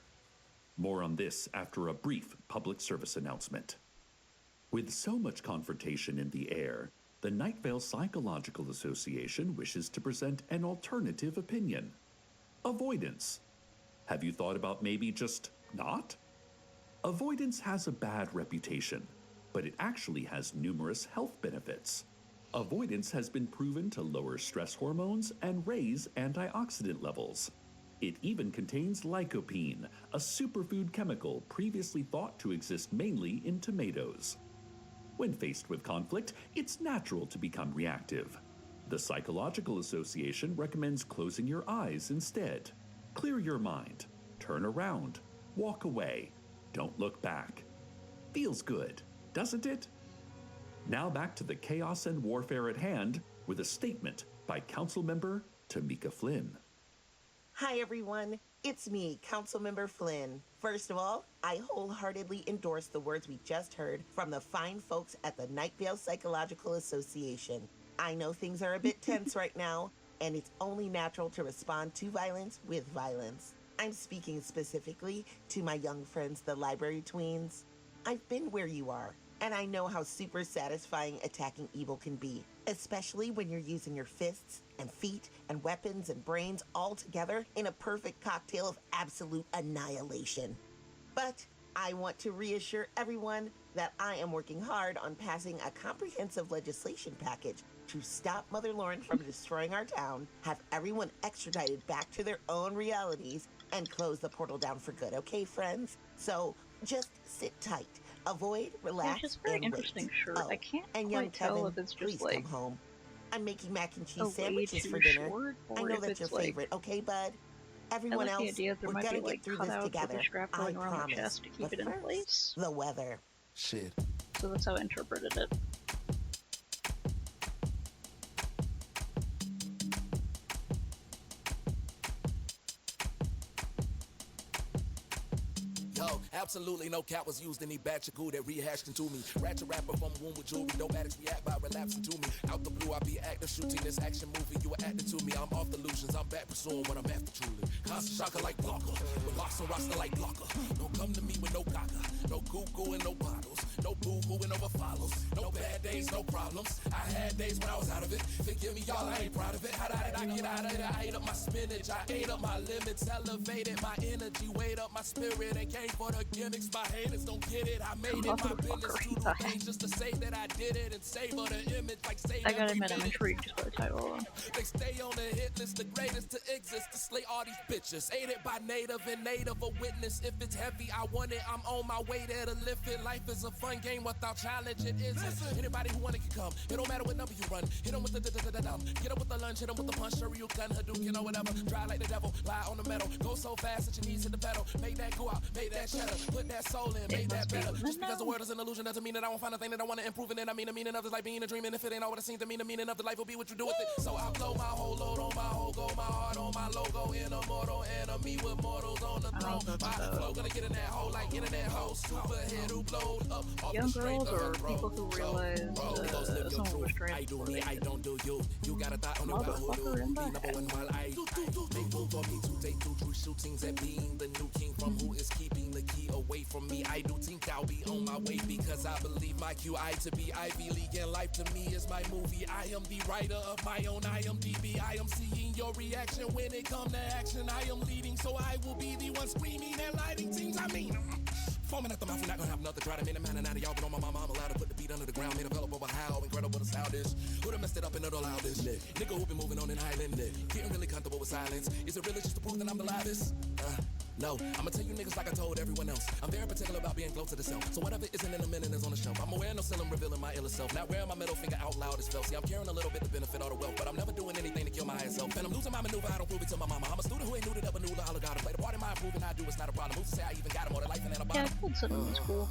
More on this after a brief public service announcement. With so much confrontation in the air, the Night Vale Psychological Association wishes to present an alternative opinion. Avoidance. Have you thought about maybe just not? Avoidance has a bad reputation, but it actually has numerous health benefits. Avoidance has been proven to lower stress hormones and raise antioxidant levels. It even contains lycopene, a superfood chemical previously thought to exist mainly in tomatoes. When faced with conflict, it's natural to become reactive. The Psychological Association recommends closing your eyes instead. Clear your mind, turn around, walk away, don't look back. Feels good, doesn't it? Now back to the chaos and warfare at hand with a statement by Councilmember Tamika Flynn. Hi everyone, it's me, Councilmember Flynn. First of all, I wholeheartedly endorse the words we just heard from the fine folks at the Night Vale Psychological Association. I know things are a bit tense right now, and it's only natural to respond to violence with violence. I'm speaking specifically to my young friends, the library tweens. I've been where you are, and I know how super satisfying attacking evil can be, especially when you're using your fists and feet and weapons and brains all together in a perfect cocktail of absolute annihilation. But I want to reassure everyone that I am working hard on passing a comprehensive legislation package to stop Mother Lauren from destroying our town, have everyone extradited back to their own realities, and close the portal down for good, okay, friends? So just sit tight. Avoid, relax, it's a very and interesting wait. shirt. I can't and young quite tell Kevin, if it's please just like come home. I'm making mac and cheese a way sandwiches too for dinner. short, I or know if that's your it's like favorite, okay, bud? I Everyone like the else, idea that there we're might gonna be like get through this cutouts with together. a strap I going around promise. the chest to keep But it in first, place. the weather. Shit. So that's how I interpreted it. Yo, absolutely no cap was used in any batch of goo that rehashed into me. Ratchet rapper from womb with jewelry. No addicts react by relapsing to me. Out the blue, I be active shooting this action movie. You were acting to me. I'm off delusions. I'm back pursuing what I'm after truly. Constant shocker like blocker. With locks and roster like blocker. Don't come to me with no gaga. No goo and no bottles. No boo-hoo and over follows. No bad days, no problems. I had days when I was out of it. Forgive me, y'all, I ain't proud of it. How did I get out of it? I ate up my spinach. I ate up my limits. Elevated my energy. Weighed up my spirit. And came for the gimmicks. My haters don't get it. I made it my business to do things just to say that I did it and savor the image like say I gotta admit, I'm intrigued by the title. They stay on the hit list, the greatest to exist, to slay all these bitches. Aided by native and native, a witness. If it's heavy, I want it. I'm on my way there to lift it. Life is a fun game without challenge, it isn't. Anybody who want it can come. It don't matter what number you run. Hit them with the da-da-da-da-dum. Get up with the lunge, hit them with the punch. Sure you gun, Hadouken or whatever. Dry like the devil, lie on the metal. Go so fast that your knees hit the pedal. Make that go out, make that cheddar. Put that soul in, make that better. Just because the word is an illusion doesn't mean that I won't find a thing that I want to improve in it. I mean the meaning of this life being a dream, and if it ain't all what it seems to mean, the meaning of the life will be what you do with it. So I blow my whole load on my whole goal, my heart on my logo, in a mortal enemy with mortals on the throne. My flow gonna get in that hole like internet host, superhead who blowed up off Young the strength girls or of a people who realize someone restrained. I do me, I don't do you. You got a thought on about who do. Be number one while I make room for me to take two true shootings at being the new king from who is keeping the key away from me. I do think I'll be on my way because I believe my QI to be Ivy League and life to me is my movie. I am the writer of my own IMDb. I am seeing your reaction when it come to action. I am leading, so I will be the one screaming and lighting things. I mean, foaming at the mouth, we're not gonna have another try to make a man and out of y'all, but on my mama, I'm allowed to put the beat under the ground. Made a develop over how incredible the sound is. Would've messed it up and it'll allow this. Nigga who been moving on in Highland, getting really comfortable with silence. Is it really just to prove that I'm the livest? No, I'ma tell you niggas like I told everyone else. I'm very particular about being close to the self. So whatever isn't in a minute is on the shelf. I'm aware no ceiling revealing my iller self. Not wearing my middle finger out loud is felt. See, I'm carrying a little bit to benefit all the wealth, but I'm never doing anything to kill my higher self. And I'm losing my maneuver, I don't prove it to my mama. I'm a student who ain't new to the new all gotta play the part in my improving I do, it's not a problem. Who's to say I even got more to life than a bottom? Yeah, I could sit in school.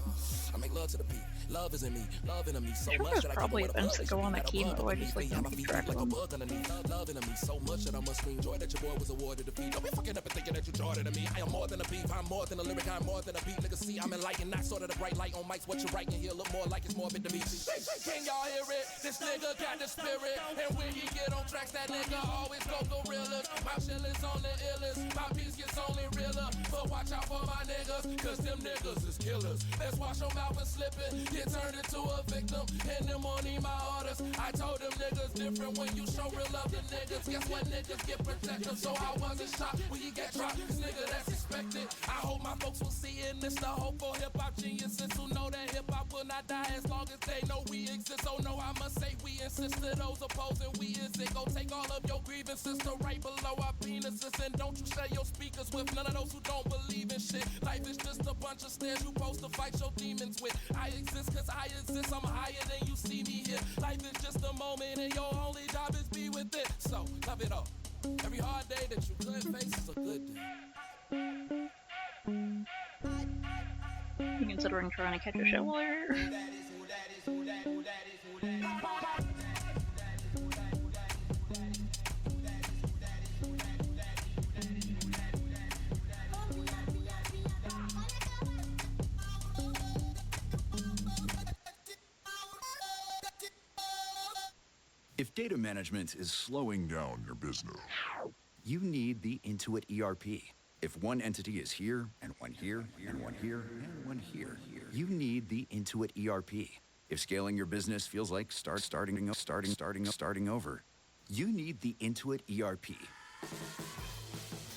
I make love to the beat. Love is in me, love in me so Sure, much there's that I probably keep events that go on that chemo. I just like I'm don't keep track of like a them. bug underneath. Love in me so much that I must scream joy that your boy was awarded defeat. Don't be fucking up and thinking that you're Jordan to me. I am more than a beef, I'm more than a lyric, I'm more than a beat. Nigga, see, I'm enlightened, not sort of the bright light on mics. What you're writing here look more like it's morbid to me. Can y'all hear it? This nigga got the spirit, and when he get on tracks, that nigga always go gorillas. My chill is on the illest, my piece gets only realer. But watch out for my niggas, cause them niggas is killers. Let's watch them out and slipping, get turned into a victim. And them on my orders, I told them niggas different. When you show real love to niggas, guess what, niggas get protected. So I wasn't shocked when you get dropped, cause nigga, that's expected. I hope my folks will see in this the hope for hip-hop geniuses who know that hip-hop will not die as long as they know we exist. Oh no, I must say we insist to those opposing we is it. Go take all of your grievances to right below our penises, and don't you share your speakers with none of those who don't believe in shit. Life is just a bunch of stairs you supposed to fight your demons with. I exist cause I exist, I'm higher than you see me here. Life is just a moment and your only job is be with it. So, love it all. Every hard day that you could face is a good day. You considering trying to catch a shoveler? If data management is slowing down your business, you need the Intuit ERP. If one entity is here, and one here, and one here, and one here, you need the Intuit ERP. If scaling your business feels like starting over, you need the Intuit ERP.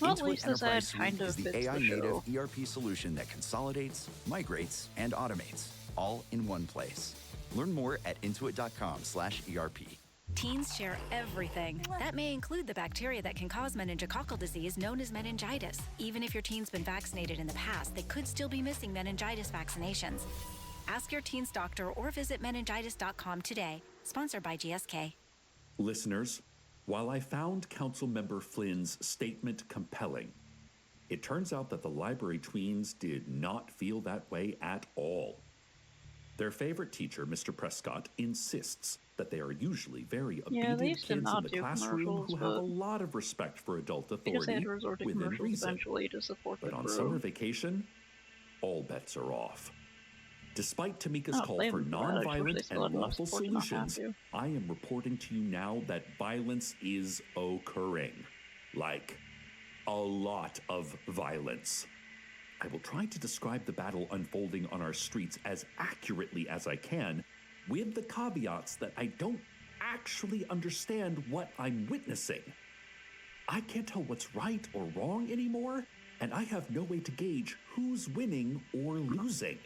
Well, at Intuit least this ad Enterprise Suite kind of is the fits the AI-native show. ERP solution that consolidates, migrates, and automates, all in one place. Learn more at intuit.com/ERP. Teens share everything. That may include the bacteria that can cause meningococcal disease known as meningitis. Even if your teen's been vaccinated in the past, they could still be missing meningitis vaccinations. Ask your teen's doctor or visit meningitis.com today. Sponsored by GSK. Listeners, while I found Councilmember Flynn's statement compelling, it turns out that the library tweens did not feel that way at all. Their favorite teacher, Mr. Prescott, insists that they are usually very obedient they used to kids in not the do classroom commercials, who have a but lot of respect for adult because they authority had to resort to within commercials reason. eventually to support the But on crew. summer vacation, all bets are off. Despite Tamika's call blame for them for that. I wish they nonviolent still and had enough lawful support to not have solutions, to. I am reporting to you now that violence is occurring. Like, a lot of violence. I will try to describe the battle unfolding on our streets as accurately as I can, with the caveats that I don't actually understand what I'm witnessing. I can't tell what's right or wrong anymore, and I have no way to gauge who's winning or losing.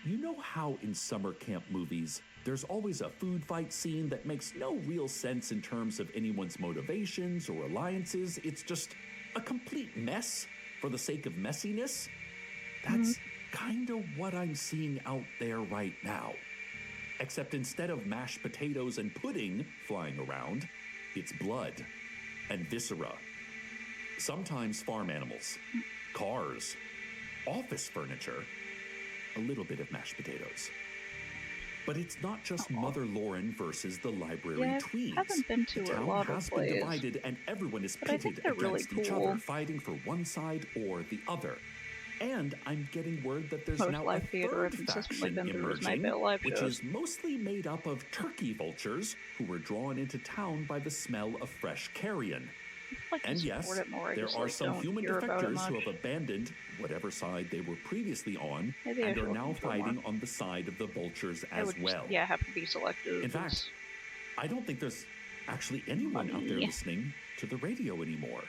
You know how in summer camp movies, there's always a food fight scene that makes no real sense in terms of anyone's motivations or alliances? It's just a complete mess for the sake of messiness? That's kind of what I'm seeing out there right now. Except instead of mashed potatoes and pudding flying around, it's blood and viscera. Sometimes farm animals, cars, office furniture, a little bit of mashed potatoes. But it's not just Mother Lauren versus the library Yeah, I tweens. haven't been to The a town lot of has been plays, divided and everyone is but I think pitted they're really against each cool. other, fighting for one side or the other. And I'm getting word that there's Most now a live theater third has consistently faction been through his emerging, Night Vale live which shows. is mostly made up of turkey vultures who were drawn into town by the smell of fresh carrion. Like And to yes, support it more, I there just, are like, some don't human hear about it defectors who much. have abandoned whatever side they were previously on Maybe I and should are look now into it more. fighting on the side of the vultures I as would well. just, have to be selective. In fact, I don't think there's actually anyone out there Money. listening to the radio anymore.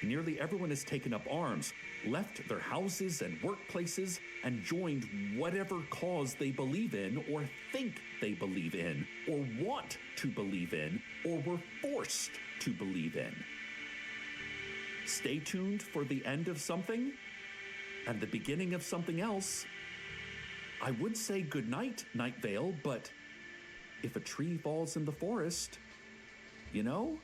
Nearly everyone has taken up arms, left their houses and workplaces, and joined whatever cause they believe in, or think they believe in, or want to believe in, or were forced to believe in. Stay tuned for the end of something and the beginning of something else. I would say goodnight, Night Vale, but if a tree falls in the forest, you know?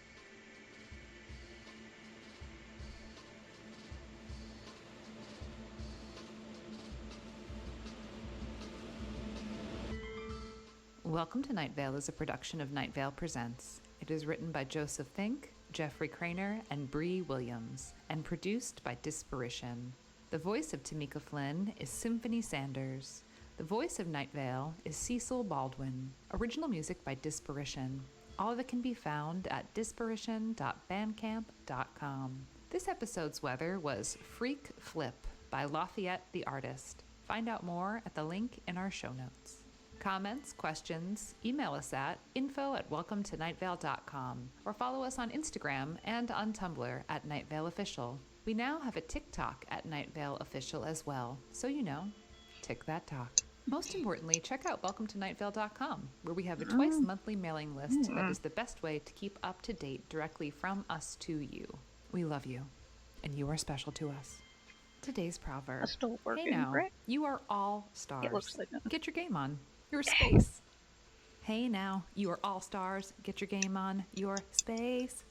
Welcome to Night Vale is a production of Night Vale Presents. It is written by Joseph Fink, Jeffrey Craner, and Bree Williams, and produced by Disparition. The voice of Tamika Flynn is Symphony Sanders. The voice of Night Vale is Cecil Baldwin. Original music by Disparition. All of it can be found at disparition.bandcamp.com. This episode's weather was Freak Flip by Lafayette the Artist. Find out more at the link in our show notes. Comments, questions, email us at info@welcometonightvale.com or follow us on Instagram and on Tumblr at Night Vale Official. We now have a TikTok at Night Vale Official as well, so you know, tick that talk. Most importantly, check out welcometonightvale.com, where we have a twice monthly mailing list that is the best way to keep up to date directly from us to you. We love you, and you are special to us. Today's proverb. That's still working, Hey now, right? you are all stars. It looks like it. Get your game on. Your space. Hey now, you are all stars. Get your game on. Your space.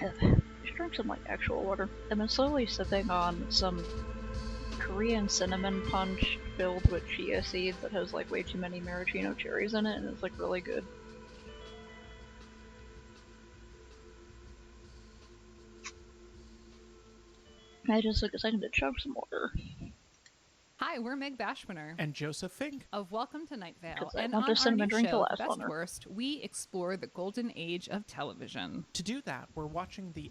Ugh. Just drink some like actual water. I've been slowly sipping on some Korean cinnamon punch filled with chia seeds that has like way too many maraschino cherries in it, and it's like really good. I just took a second to chug some water. Hi, we're Meg Bashmaner And Joseph Fink. of Welcome to Night Vale. 'Cause I And want on this our cinnamon new drink to show, last Best longer. Worst, we explore the golden age of television. To do that, we're watching the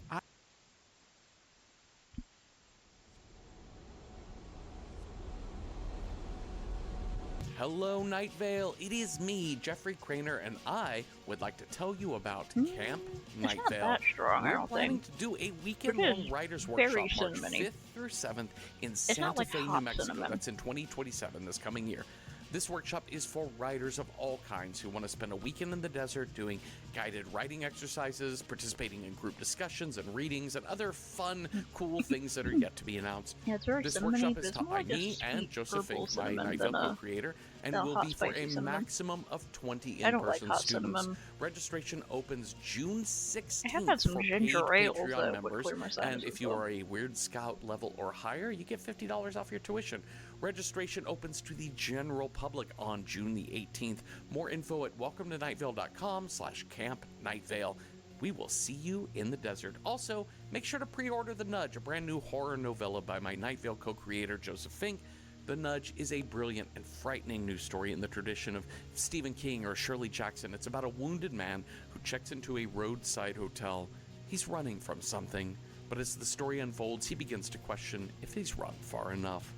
Hello, Night Vale. It is me, Jeffrey Craner, and I would like to tell you about Camp Night not Vale. that strong, I We're don't planning think. to do a weekend-long is writers' very workshop March cinnamony. 5th through 7th in not Santa like Fe, New hot Mexico. cinnamon. That's in 2027, this coming year. This workshop is for writers of all kinds who want to spend a weekend in the desert doing guided writing exercises, participating in group discussions and readings, and other fun, cool things that are yet to be announced. Yeah, it's very This cinnamony, workshop but is it's taught more by just me and sweet Joseph purple Fink, my cinnamon Night than Vale a co-creator, and the will hot be for spicy a cinnamon. maximum of 20 I don't like in-person hot students. cinnamon. Registration opens June 16th I have had some for ginger paid ales Patreon that would members, clear my and sinuses if you well. are a Weird Scout level or higher, you get $50 off your tuition. Registration opens to the general public on June the 18th. More info at welcometonightvale.com/Camp Night Vale. We will see you in the desert. Also, make sure to pre-order The Nudge, a brand new horror novella by my Night Vale co-creator Joseph Fink. The Nudge is a brilliant and frightening news story in the tradition of Stephen King or Shirley Jackson. It's about a wounded man who checks into a roadside hotel. He's running from something, but as the story unfolds, he begins to question if he's run far enough.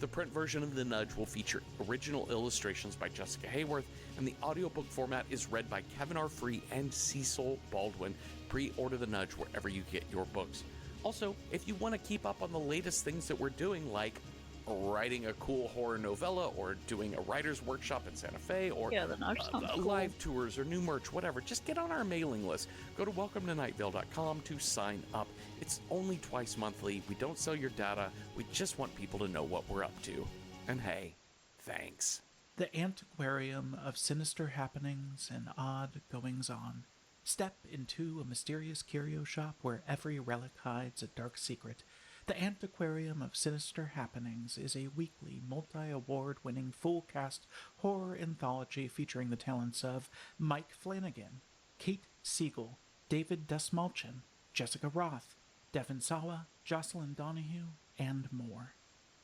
The print version of The Nudge will feature original illustrations by Jessica Hayworth, and the audiobook format is read by Kevin R. Free and Cecil Baldwin. Pre-order The Nudge wherever you get your books. Also, if you want to keep up on the latest things that we're doing, like writing a cool horror novella or doing a writer's workshop in Santa Fe or Yeah, The Nudge sounds cool. live tours or new merch, whatever, just get on our mailing list. Go to welcometonightvale.com to sign up. It's only twice monthly. We don't sell your data. We just want people to know what we're up to. And hey, thanks. The antiquarium of sinister happenings and odd goings-on. Step into a mysterious curio shop where every relic hides a dark secret. The Antiquarium of Sinister Happenings is a weekly, multi-award-winning full-cast horror anthology featuring the talents of Mike Flanagan, Kate Siegel, David Dastmalchian, Jessica Roth, Devin Sawa, Jocelyn Donahue, and more.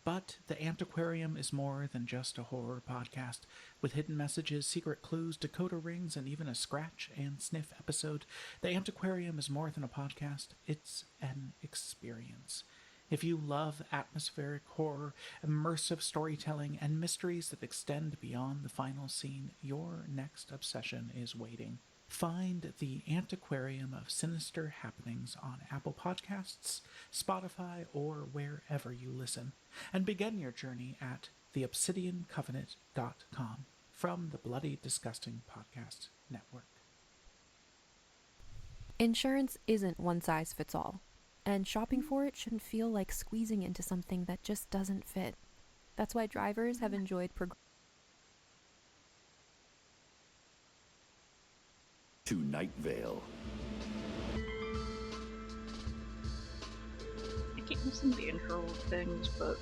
But The Antiquarium is more than just a horror podcast. With hidden messages, secret clues, decoder rings, and even a scratch and sniff episode, The Antiquarium is more than a podcast. It's an experience. If you love atmospheric horror, immersive storytelling, and mysteries that extend beyond the final scene, your next obsession is waiting. Find The Antiquarium of Sinister Happenings on Apple Podcasts, Spotify, or wherever you listen, and begin your journey at theobsidiancovenant.com from the Bloody Disgusting Podcast Network. Insurance isn't one size fits all. And shopping for it shouldn't feel like squeezing into something that just doesn't fit. That's why drivers have enjoyed To Night Vale. I keep missing the intro things, but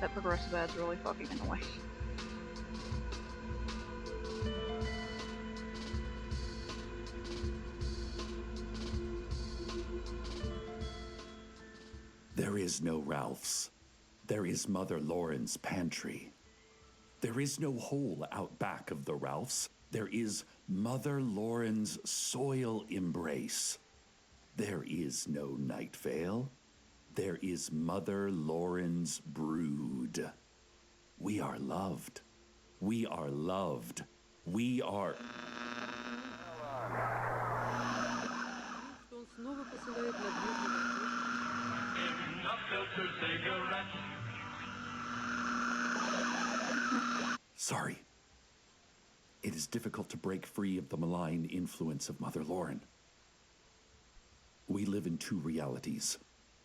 that progressive ad's really fucking annoying. There is no Ralph's. There is Mother Lauren's pantry. There is no hole out back of the Ralph's. There is Mother Lauren's soil embrace. There is no Night Vale. There is Mother Lauren's brood. We are loved. We are loved. We are... Sorry. It is difficult to break free of the malign influence of Mother Lauren. We live in two realities.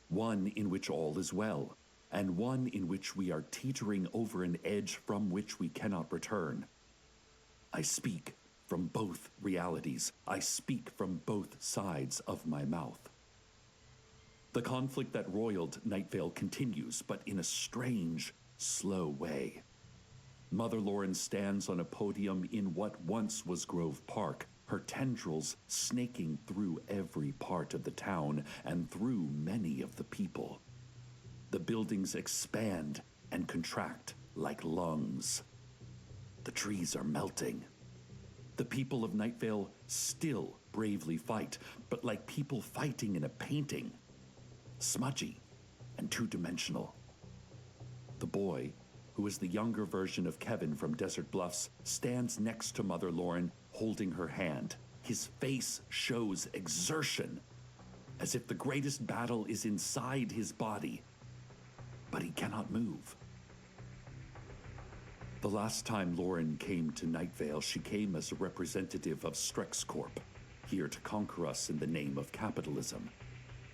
One in which all is well, and one in which we are teetering over an edge from which we cannot return. I speak from both realities. I speak from both sides of my mouth. The conflict that roiled Night Vale continues, but in a strange, slow way. Mother Lauren stands on a podium in what once was Grove Park, her tendrils snaking through every part of the town and through many of the people. The buildings expand and contract like lungs. The trees are melting. The people of Night Vale still bravely fight, but like people fighting in a painting. Smudgy and two-dimensional. The boy, who is the younger version of Kevin from Desert Bluffs, stands next to Mother Lauren, holding her hand. His face shows exertion, as if the greatest battle is inside his body, but he cannot move. The last time Lauren came to Night Vale, she came as a representative of Strex Corp, here to conquer us in the name of capitalism.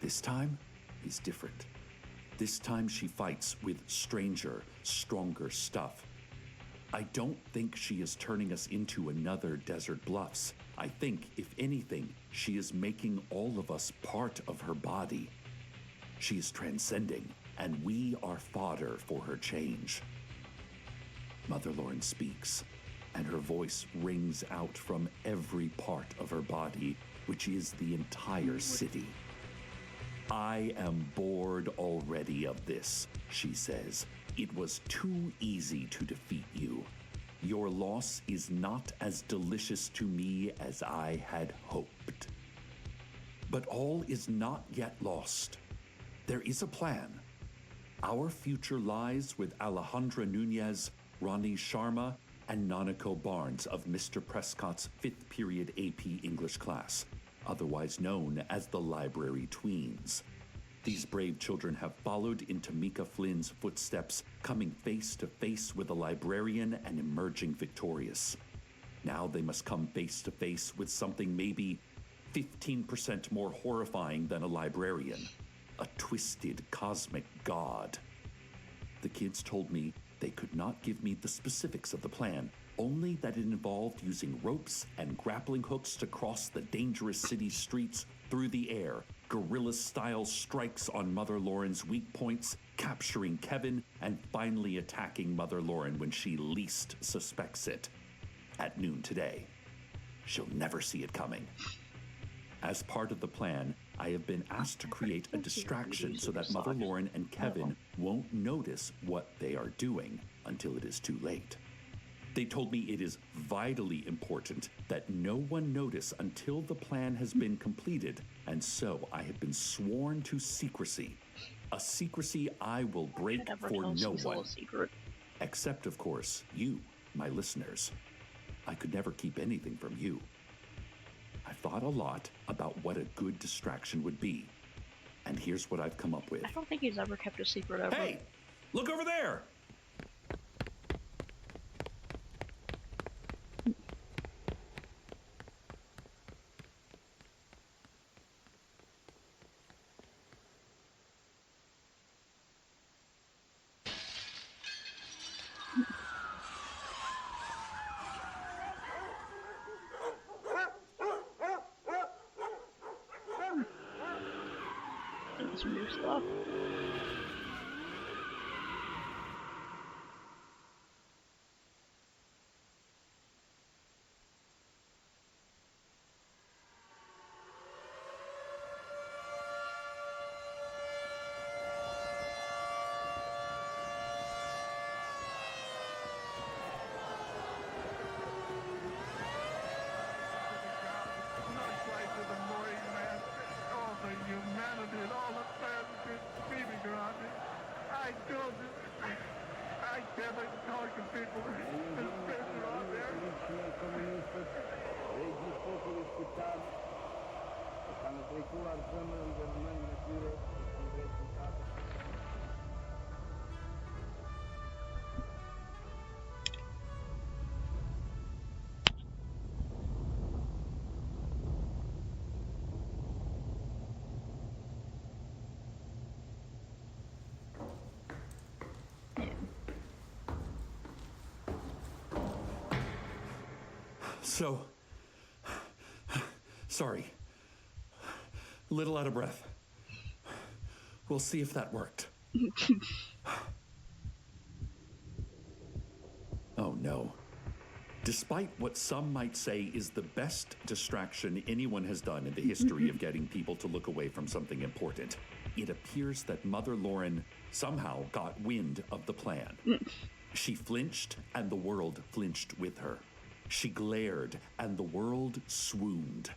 This time is different. This time she fights with stranger, stronger stuff. I don't think she is turning us into another Desert Bluffs. I think, if anything, she is making all of us part of her body. She is transcending, and we are fodder for her change. Mother Lauren speaks, and her voice rings out from every part of her body, which is the entire city. I am bored already of this, she says. It was too easy to defeat you. Your loss is not as delicious to me as I had hoped. But all is not yet lost. There is a plan. Our future lies with Alejandra Nunez, Ronnie Sharma, and Nanako Barnes of Mr. Prescott's 5th period AP English class, otherwise known as the Library Tweens. These brave children have followed in Tamika Flynn's footsteps, coming face to face with a librarian and emerging victorious. Now they must come face to face with something maybe 15% more horrifying than a librarian, a twisted cosmic god. The kids told me they could not give me the specifics of the plan, only that it involved using ropes and grappling hooks to cross the dangerous city streets through the air, guerrilla-style strikes on Mother Lauren's weak points, capturing Kevin, and finally attacking Mother Lauren when she least suspects it. At noon today. She'll never see it coming. As part of the plan, I have been asked to create a distraction so that Mother Lauren and Kevin won't notice what they are doing until it is too late. They told me it is vitally important that no one notice until the plan has been completed, and so I have been sworn to secrecy. A secrecy I will break for no one. Except, of course, you, my listeners. I could never keep anything from you. I thought a lot about what a good distraction would be. And here's what I've come up with. I don't think he's ever kept a secret ever. Hey! Look over there! Some new stuff. So, sorry. A little out of breath. We'll see if that worked. Oh no. Despite what some might say is the best distraction anyone has done in the history of getting people to look away from something important, it appears that Mother Lauren somehow got wind of the plan. She flinched, and the world flinched with her. She glared, and the world swooned.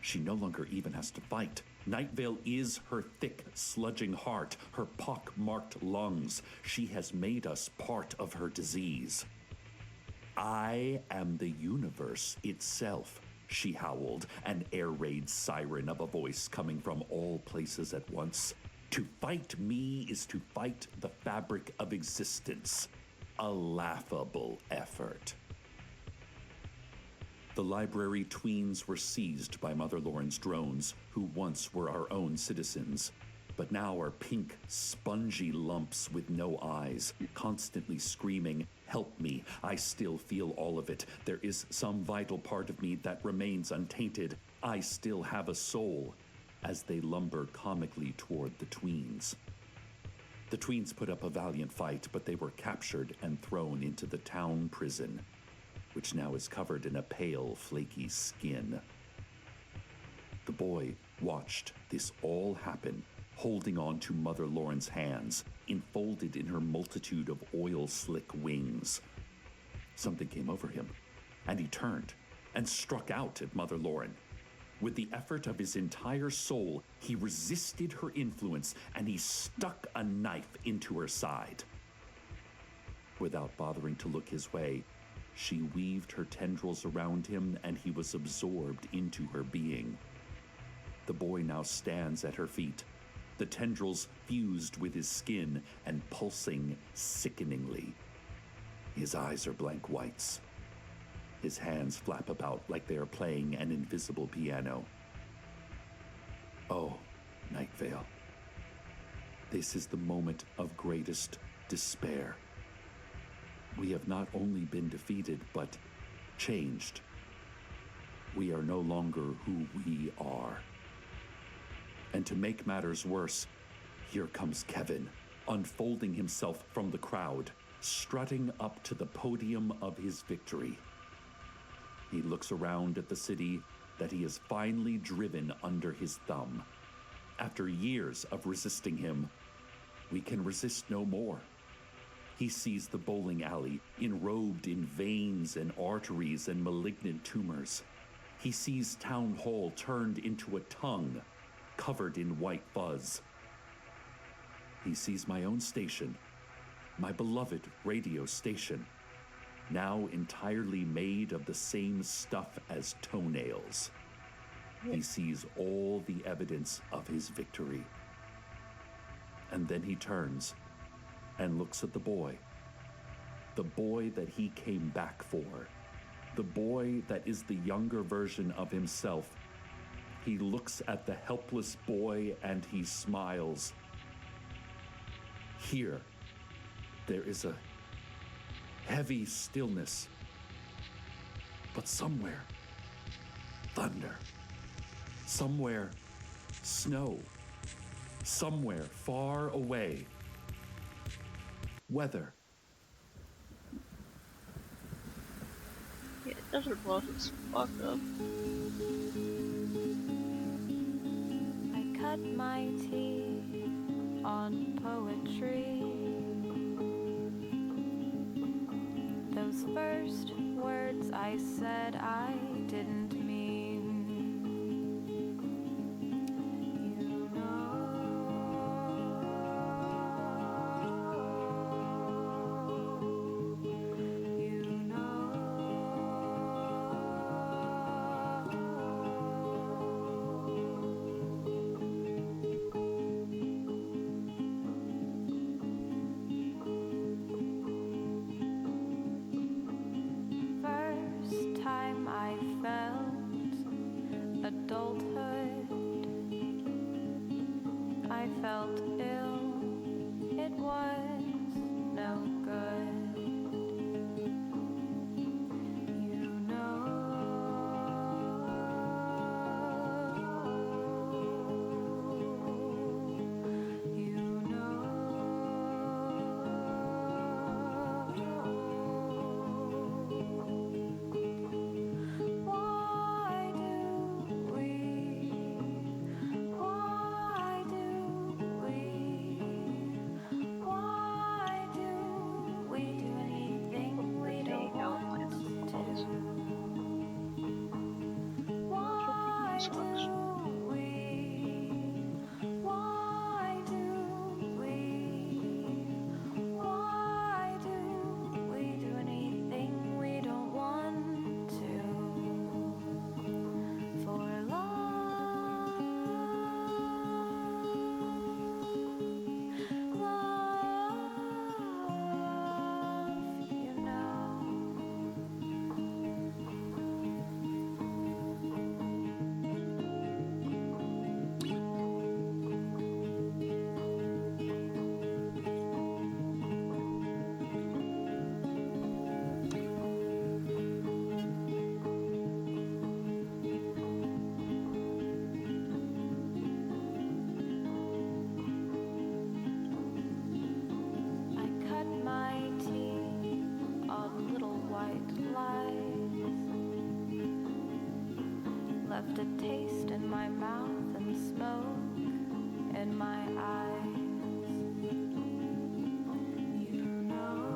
She no longer even has to fight. Night Vale is her thick, sludging heart, her pock-marked lungs. She has made us part of her disease. I am the universe itself, she howled, an air raid siren of a voice coming from all places at once. To fight me is to fight the fabric of existence. A laughable effort. The library tweens were seized by Mother Lauren's drones, who once were our own citizens, but now are pink, spongy lumps with no eyes, constantly screaming, "Help me, I still feel all of it. There is some vital part of me that remains untainted. I still have a soul," as they lumber comically toward the tweens. The tweens put up a valiant fight, but they were captured and thrown into the town prison, which now is covered in a pale, flaky skin. The boy watched this all happen, holding on to Mother Lauren's hands, enfolded in her multitude of oil-slick wings. Something came over him, and he turned and struck out at Mother Lauren. With the effort of his entire soul, he resisted her influence, and he stuck a knife into her side. Without bothering to look his way, she weaved her tendrils around him, and he was absorbed into her being. The boy now stands at her feet, the tendrils fused with his skin and pulsing sickeningly. His eyes are blank whites. His hands flap about like they are playing an invisible piano. Oh, Night Vale. This is the moment of greatest despair. We have not only been defeated, but changed. We are no longer who we are. And to make matters worse, here comes Kevin, unfolding himself from the crowd, strutting up to the podium of his victory. He looks around at the city that he has finally driven under his thumb. After years of resisting him, we can resist no more. He sees the bowling alley enrobed in veins and arteries and malignant tumors. He sees Town Hall turned into a tongue, covered in white fuzz. He sees my own station, my beloved radio station, now entirely made of the same stuff as toenails. He sees all the evidence of his victory. And then he turns and looks at the boy that he came back for, the boy that is the younger version of himself. He looks at the helpless boy and he smiles. Here, there is a heavy stillness, but somewhere, thunder. Somewhere, snow. Somewhere far away, weather. Yeah, Desert Bluff is fucked up. I cut my teeth on poetry. Those first words I said I didn't mean. left a taste in my mouth and smoke in my eyes. You know.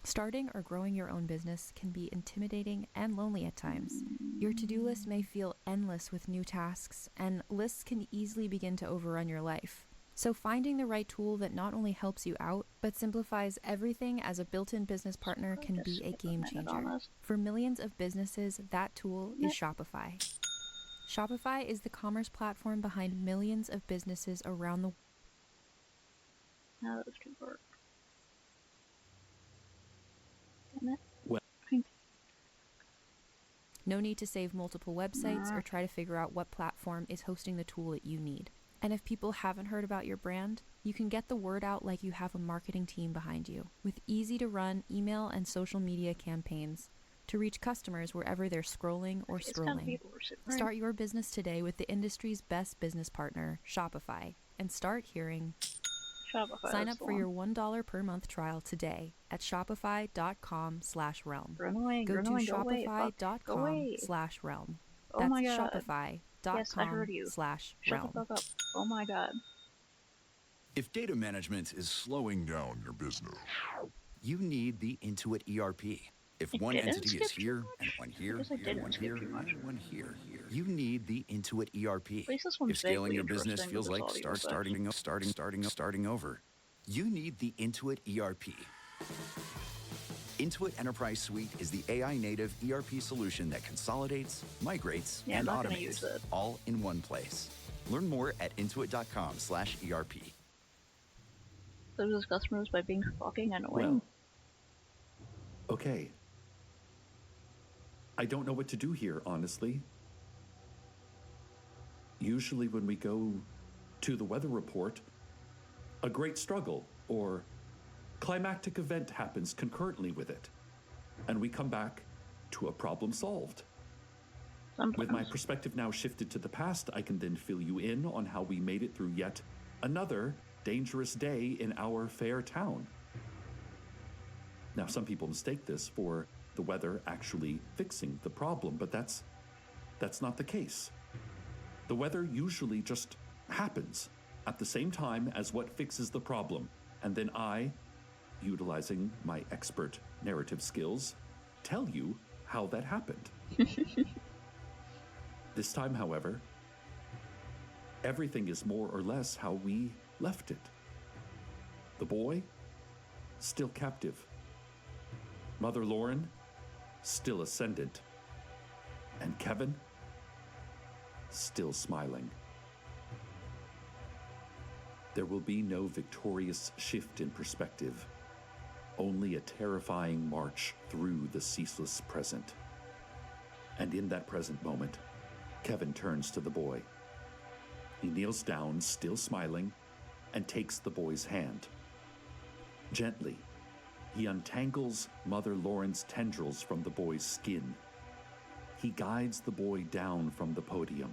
Starting or growing your own business can be intimidating and lonely at times. Your to-do list may feel endless with new tasks, and lists can easily begin to overrun your life. So finding the right tool that not only helps you out, but simplifies everything as a built-in business partner can be a game changer. For millions of businesses, that tool is Shopify. Shopify is the commerce platform behind millions of businesses around the world. Now those two work. Damn it. Well, No need to save multiple websites or try to figure out what platform is hosting the tool that you need. And if people haven't heard about your brand, you can get the word out like you have a marketing team behind you, with easy-to-run email and social media campaigns to reach customers wherever they're scrolling or scrolling. Start your business today with the industry's best business partner, Shopify, and start hearing. Shopify. Sign up for your $1 per month trial today at shopify.com/realm. Go to shopify.com/realm. Oh That's my god. shopify.com/realm. Shut the fuck up. Oh my god. If data management is slowing down your business, you need the Intuit ERP. If one entity is here, and one here, and one here, and one here, you need the Intuit ERP. If scaling your business feels like starting over, you need the Intuit ERP. Intuit Enterprise Suite is the AI-native ERP solution that consolidates, migrates, and automates all in one place. Learn more at intuit.com/ERP. Loses customers by being fucking annoying. Okay. I don't know what to do here, honestly. Usually when we go to the weather report, a great struggle or climactic event happens concurrently with it, and we come back to a problem solved. With my perspective now shifted to the past, I can then fill you in on how we made it through yet another dangerous day in our fair town. Now, some people mistake this for the weather actually fixing the problem, but that's not the case. The weather usually just happens at the same time as what fixes the problem, and then I, utilizing my expert narrative skills, tell you how that happened. This time, however, everything is more or less how we left it. The boy, still captive. Mother Lauren, still ascendant. And Kevin, still smiling. There will be no victorious shift in perspective, only a terrifying march through the ceaseless present. And in that present moment, Kevin turns to the boy. He kneels down, still smiling, and takes the boy's hand. Gently, he untangles Mother Lauren's tendrils from the boy's skin. He guides the boy down from the podium.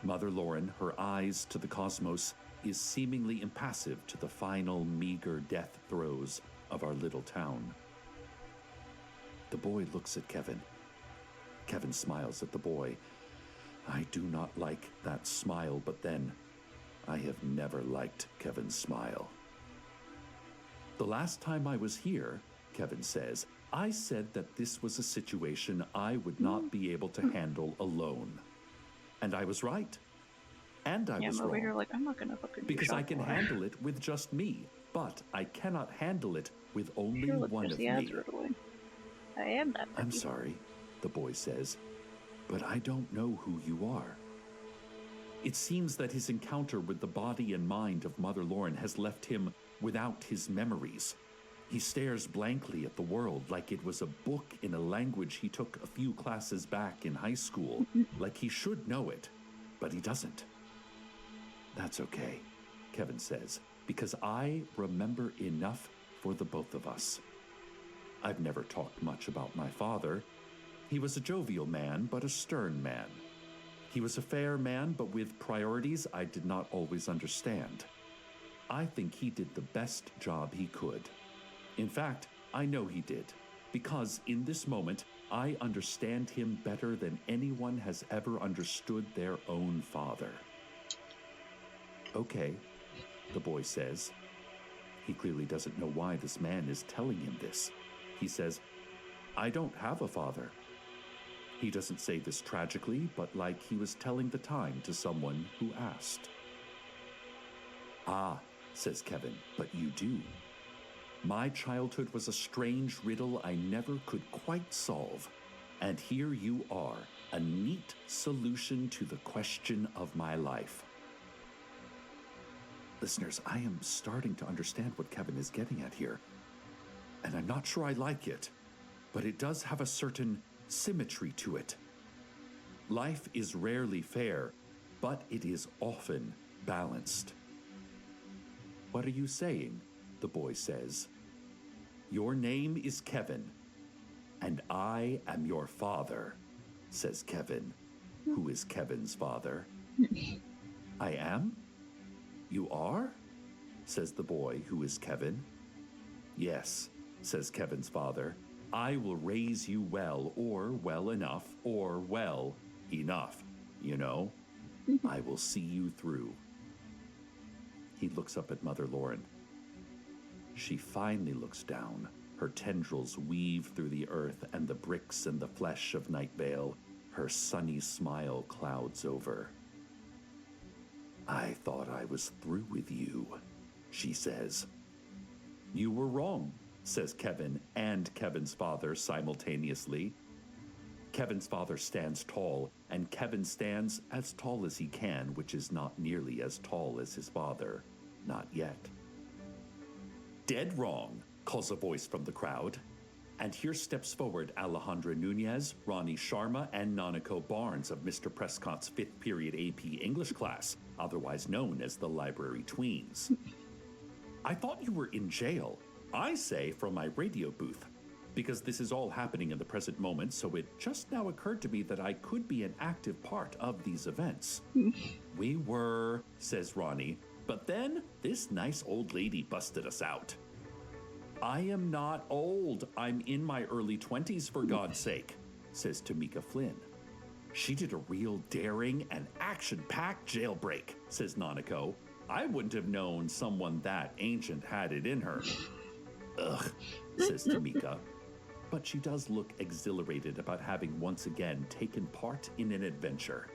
Mother Lauren, her eyes to the cosmos, is seemingly impassive to the final meager death throes of our little town. The boy looks at Kevin. Kevin smiles at the boy. I do not like that smile, but then I have never liked Kevin's smile. The last time I was here, Kevin says, I said that this was a situation I would not be able to handle alone. And I was right. And I was I'm over wrong. here like, I'm not gonna fucking be Because I shot can for. handle it with just me, but I cannot handle it with only Sure, look, one there's of the me. answer to it. I am that I'm lucky. sorry, the boy says, but I don't know who you are. It seems that his encounter with the body and mind of Mother Lauren has left him without his memories. He stares blankly at the world like it was a book in a language he took a few classes back in high school, like he should know it, but he doesn't. That's okay, Kevin says, because I remember enough for the both of us. I've never talked much about my father. He was a jovial man, but a stern man. He was a fair man, but with priorities I did not always understand. I think he did the best job he could. In fact, I know he did, because in this moment, I understand him better than anyone has ever understood their own father. Okay, the boy says. He clearly doesn't know why this man is telling him this. He says, I don't have a father. He doesn't say this tragically, but like he was telling the time to someone who asked. Ah, says Kevin, but you do. My childhood was a strange riddle I never could quite solve. And here you are, a neat solution to the question of my life. Listeners, I am starting to understand what Kevin is getting at here. And I'm not sure I like it, but it does have a certain symmetry to it. Life is rarely fair, but it is often balanced. What are you saying? The boy says. Your name is Kevin, and I am your father, says Kevin, who is Kevin's father. I am? You are? Says the boy, who is Kevin. Yes, says Kevin's father. I will raise you well, or well enough, or well enough, you know. I will see you through. He looks up at Mother Lauren. She finally looks down. Her tendrils weave through the earth and the bricks and the flesh of Night Vale. Her sunny smile clouds over. I thought I was through with you, she says. You were wrong, says Kevin and Kevin's father simultaneously. Kevin's father stands tall, and Kevin stands as tall as he can, which is not nearly as tall as his father. Not yet. Dead wrong, calls a voice from the crowd. And here steps forward Alejandra Nunez, Ronnie Sharma, and Nanako Barnes of Mr. Prescott's 5th period AP English class, otherwise known as the Library Tweens. I thought you were in jail, I say from my radio booth, because this is all happening in the present moment, so it just now occurred to me that I could be an active part of these events. We were, says Ronnie, but then this nice old lady busted us out. I am not old. I'm in my early 20s, for God's sake, says Tamika Flynn. She did a real daring and action-packed jailbreak, says Nanako. I wouldn't have known someone that ancient had it in her. Ugh, says Tamika. But she does look exhilarated about having once again taken part in an adventure.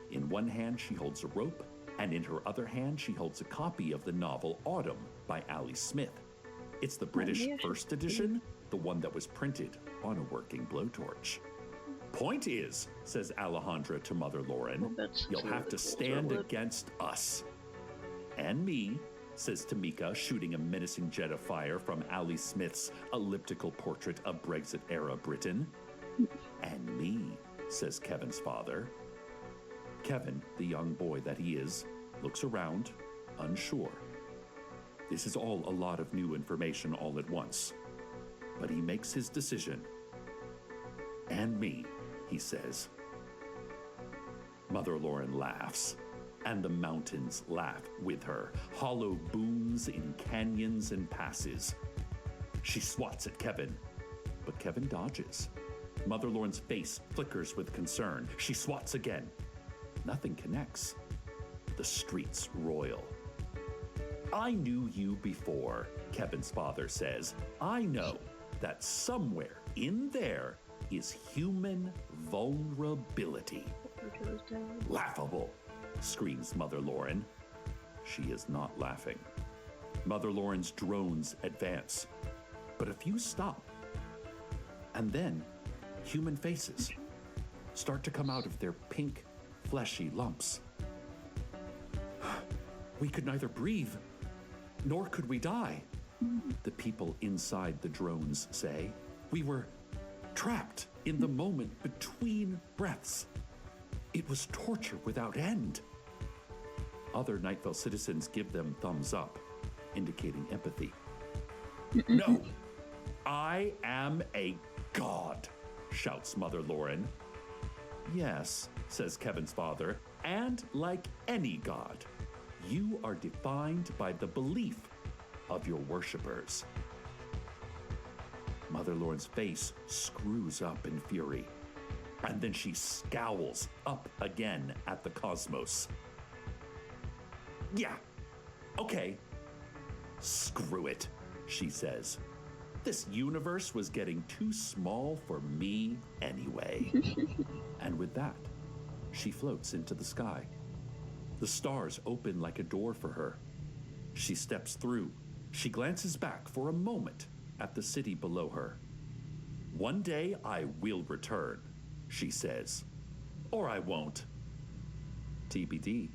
In one hand, she holds a rope, and in her other hand, she holds a copy of the novel Autumn by Ali Smith. It's the British first edition, the one that was printed on a working blowtorch. Point is, says Alejandra to Mother Lauren, you'll have to stand against us. And me, says Tamika, shooting a menacing jet of fire from Ali Smith's elliptical portrait of Brexit-era Britain. And me, says Kevin's father. Kevin, the young boy that he is, looks around, unsure. This is all a lot of new information all at once. But he makes his decision. And me, he says. Mother Lauren laughs, and the mountains laugh with her. Hollow booms in canyons and passes. She swats at Kevin, but Kevin dodges. Mother Lauren's face flickers with concern. She swats again. Nothing connects. The streets roil. I knew you before, Kevin's father says. I know that somewhere in there is human vulnerability. Laughable, screams Mother Lauren. She is not laughing. Mother Lauren's drones advance, but a few stop. And then human faces start to come out of their pink, fleshy lumps. We could neither breathe, nor could we die, the people inside the drones say. We were trapped in the moment between breaths. It was torture without end. Other Night Vale citizens give them thumbs up, indicating empathy. No, I am a god, shouts Mother Lauren. Yes, says Kevin's father, and like any god, you are defined by the belief of your worshippers. Mother Lauren's face screws up in fury, and then she scowls up again at the cosmos. Yeah, okay, screw it, she says. This universe was getting too small for me anyway. And with that, she floats into the sky. The stars open like a door for her. She steps through. She glances back for a moment at the city below her. One day I will return, she says. Or I won't. TBD.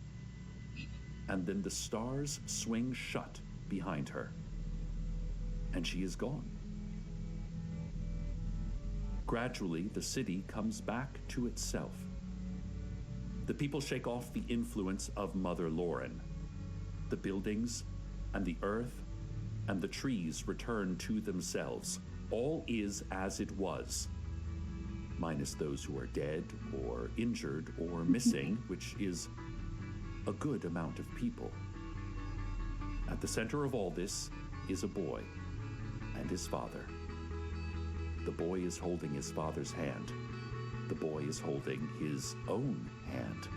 And then the stars swing shut behind her. And she is gone. Gradually, the city comes back to itself. The people shake off the influence of Mother Lauren. The buildings and the earth and the trees return to themselves. All is as it was, minus those who are dead or injured or missing, which is a good amount of people. At the center of all this is a boy and his father. The boy is holding his father's hand. The boy is holding his own hand.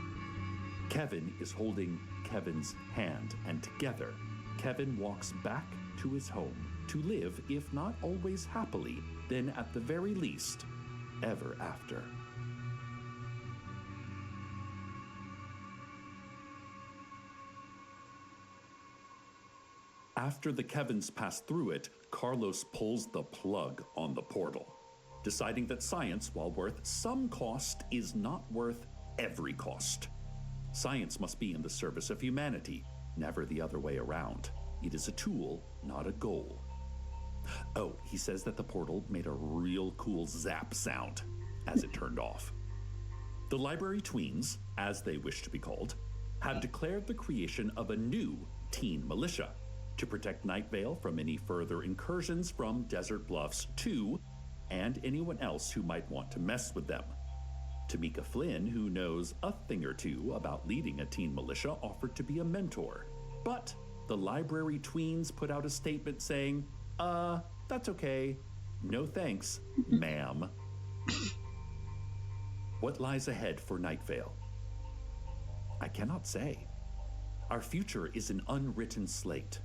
Kevin is holding Kevin's hand, and together, Kevin walks back to his home to live, if not always happily, then at the very least, ever after. After the Kevins pass through it, Carlos pulls the plug on the portal, deciding that science, while worth some cost, is not worth every cost. Science must be in the service of humanity, never the other way around. It is a tool, not a goal. Oh, he says that the portal made a real cool zap sound as it turned off. The Library Tweens, as they wish to be called, have declared the creation of a new teen militia to protect Night Vale from any further incursions from Desert Bluffs 2 and anyone else who might want to mess with them. Tamika Flynn, who knows a thing or two about leading a teen militia, offered to be a mentor. But the Library Tweens put out a statement saying, that's okay. No thanks, ma'am. What lies ahead for Night Vale? I cannot say. Our future is an unwritten slate.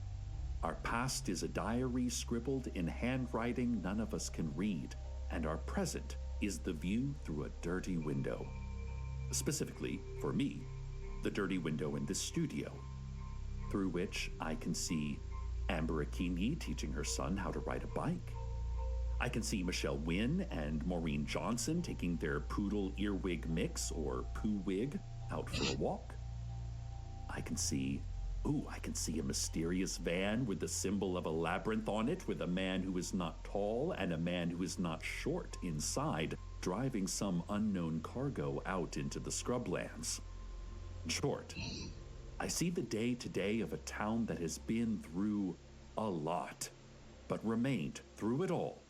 Our past is a diary scribbled in handwriting none of us can read, and our present is the view through a dirty window. Specifically, for me, the dirty window in this studio, through which I can see Amber Akini teaching her son how to ride a bike. I can see Michelle Wynn and Maureen Johnson taking their poodle earwig mix, or poo wig, out for a walk. I can see a mysterious van with the symbol of a labyrinth on it, with a man who is not tall and a man who is not short inside, driving some unknown cargo out into the scrublands. In short, I see the day-to-day of a town that has been through a lot, but remained through it all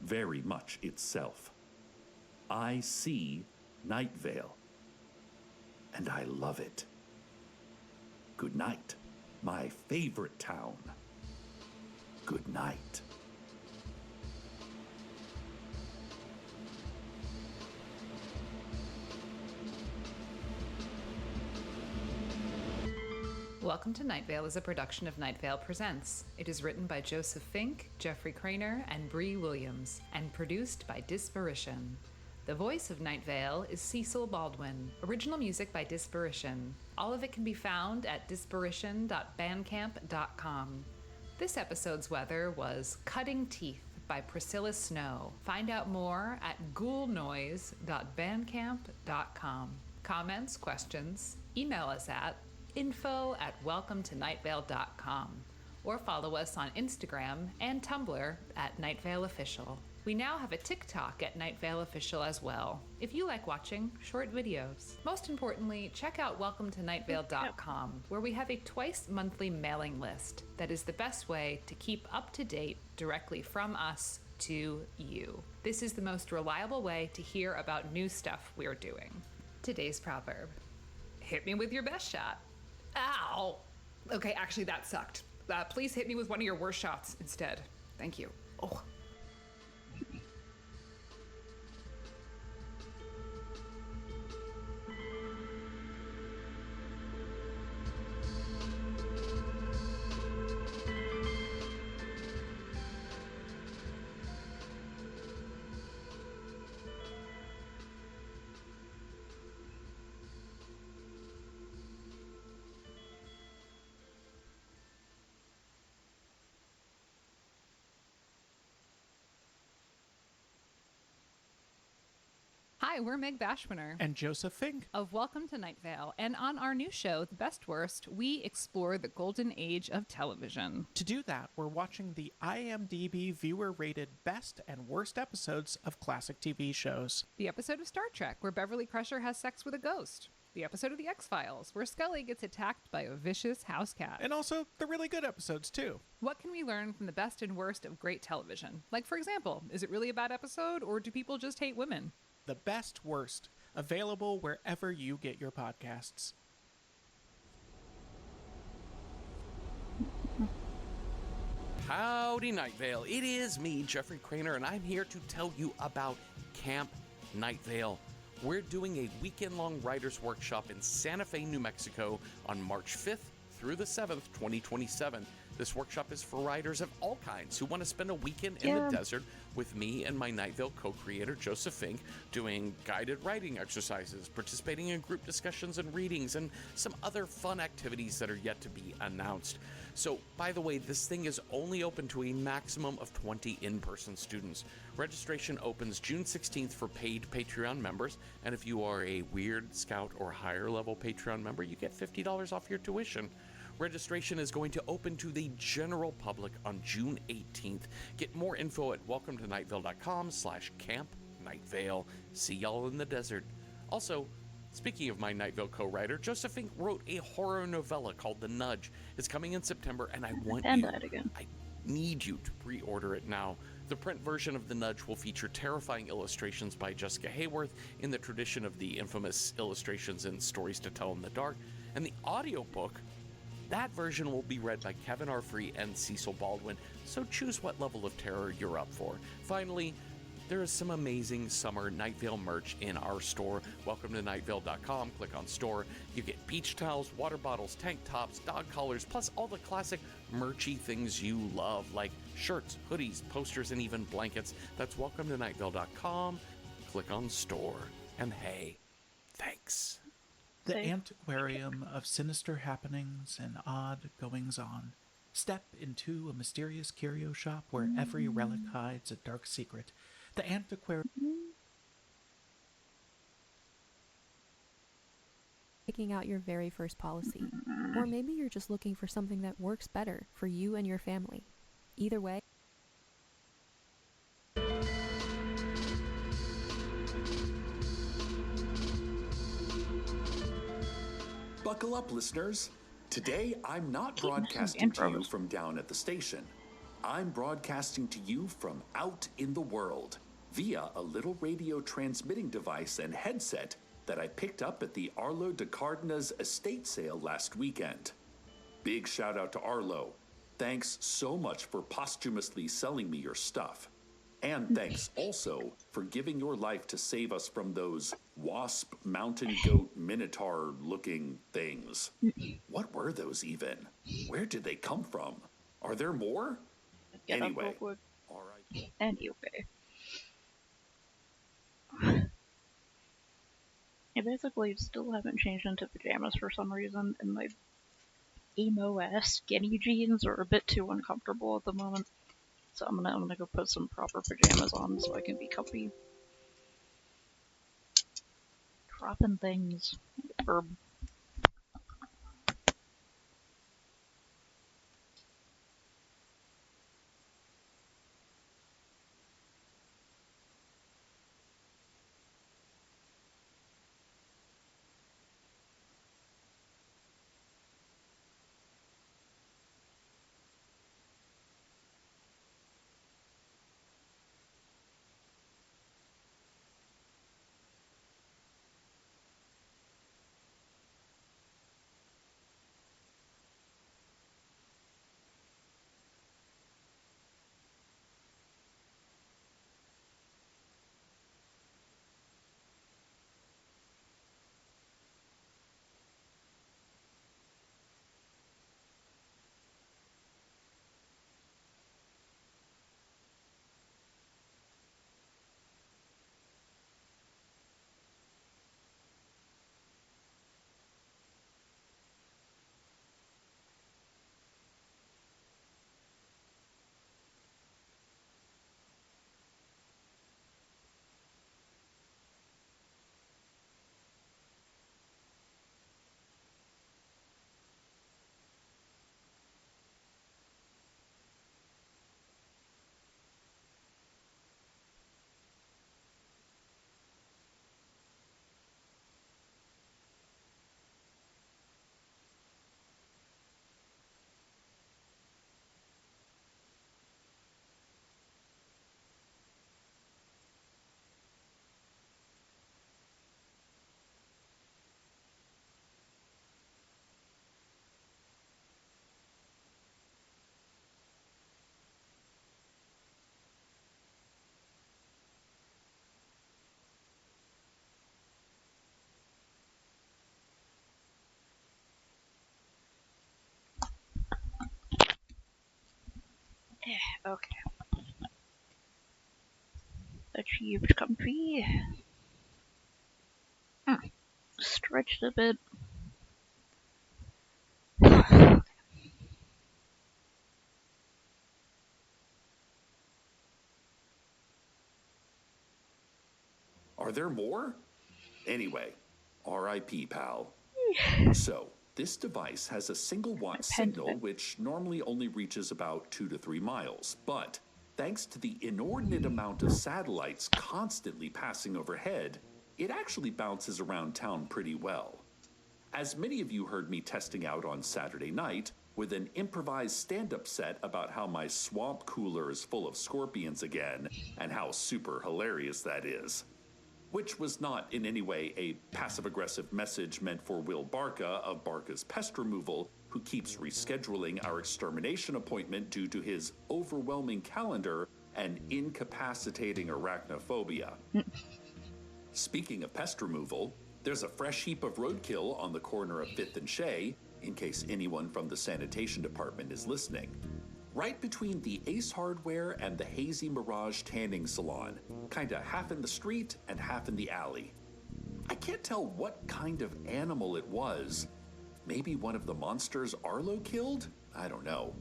very much itself. I see Night Vale. And I love it. Good night, my favorite town. Good night. Welcome to Night Vale is a production of Night Vale Presents. It is written by Joseph Fink, Jeffrey Craner, and Bree Williams, and produced by Disparition. The voice of Night Vale is Cecil Baldwin. Original music by Disparition. All of it can be found at disparition.bandcamp.com. This episode's weather was Cutting Teeth by Priscilla Snow. Find out more at ghoulnoise.bandcamp.com. Comments, questions, email us at info@welcometonightvale.com or follow us on Instagram and Tumblr at Night Vale Official. We now have a TikTok at Night Vale Official as well, if you like watching short videos. Most importantly, check out welcometonightvale.com, where we have a twice-monthly mailing list that is the best way to keep up to date directly from us to you. This is the most reliable way to hear about new stuff we're doing. Today's proverb: hit me with your best shot. Ow! Okay, actually that sucked. Please hit me with one of your worst shots instead. Thank you. Oh. Hi, we're Meg Bashwiner. And Joseph Fink. Of Welcome to Night Vale. And on our new show, The Best Worst, we explore the golden age of television. To do that, we're watching the IMDb viewer-rated best and worst episodes of classic TV shows. The episode of Star Trek, where Beverly Crusher has sex with a ghost. The episode of The X-Files, where Scully gets attacked by a vicious house cat. And also the really good episodes, too. What can we learn from the best and worst of great television? Like, for example, is it really a bad episode, or do people just hate women? The Best Worst, available wherever you get your podcasts. Howdy, Night Vale. It is me, Jeffrey Craner, and I'm here to tell you about Camp Night Vale. We're doing a weekend-long writers' workshop in Santa Fe, New Mexico on March 5th through the 7th, 2027. This workshop is for writers of all kinds who want to spend a weekend in the desert with me and my Night Vale co-creator, Joseph Fink, doing guided writing exercises, participating in group discussions and readings, and some other fun activities that are yet to be announced. So, by the way, this thing is only open to a maximum of 20 in-person students. Registration opens June 16th for paid Patreon members, and if you are a Weird, Scout, or higher-level Patreon member, you get $50 off your tuition. Registration is going to open to the general public on June 18th. Get more info at welcometonightvale.com/Camp Night Vale. See y'all in the desert. Also, speaking of my Night Vale co-writer, Joseph Fink wrote a horror novella called The Nudge. It's coming in September, and I need you to pre-order it now. The print version of The Nudge will feature terrifying illustrations by Jessica Hayworth in the tradition of the infamous illustrations in Stories to Tell in the Dark, and the audiobook, that version will be read by Kevin R. Free and Cecil Baldwin, so choose what level of terror you're up for. Finally, there is some amazing summer Night Vale merch in our store. Welcome to nightvale.com. Click on store. You get beach towels, water bottles, tank tops, dog collars, plus all the classic merchy things you love, like shirts, hoodies, posters, and even blankets. That's welcome to nightvale.com. Click on store. And hey, thanks. The antiquarium of sinister happenings and odd goings-on. Step into a mysterious curio shop where every relic hides a dark secret. The antiquarium... Picking out your very first policy. Or maybe you're just looking for something that works better for you and your family. Either way... Buckle up, listeners. Today, I'm not broadcasting to you from down at the station. I'm broadcasting to you from out in the world. via a little radio transmitting device and headset that I picked up at the Arlo de Cardenas estate sale last weekend. Big shout out to Arlo. Thanks so much for posthumously selling me your stuff. And thanks also for giving your life to save us from those wasp, mountain goat, minotaur-looking things. What were those even? Where did they come from? Are there more? Anyway. All right. Anyway. I basically still haven't changed into pajamas for some reason, and my emo-ass skinny jeans are a bit too uncomfortable at the moment. So I'm gonna go put some proper pajamas on so I can be comfy. Dropping things. Herb. Okay. Achieved comfy. Stretched a bit. Are there more? Anyway, R.I.P. pal. So, this device has a single watt signal which normally only reaches about 2 to 3 miles, but thanks to the inordinate amount of satellites constantly passing overhead, it actually bounces around town pretty well. As many of you heard me testing out on Saturday night with an improvised stand-up set about how my swamp cooler is full of scorpions again and how super hilarious that is. Which was not in any way a passive-aggressive message meant for Will Barca of Barca's Pest Removal, who keeps rescheduling our extermination appointment due to his overwhelming calendar and incapacitating arachnophobia. Speaking of pest removal, there's a fresh heap of roadkill on the corner of 5th and Shea, in case anyone from the sanitation department is listening. Right between the Ace Hardware and the Hazy Mirage Tanning Salon, kinda half in the street and half in the alley. I can't tell what kind of animal it was. Maybe one of the monsters Arlo killed? I don't know.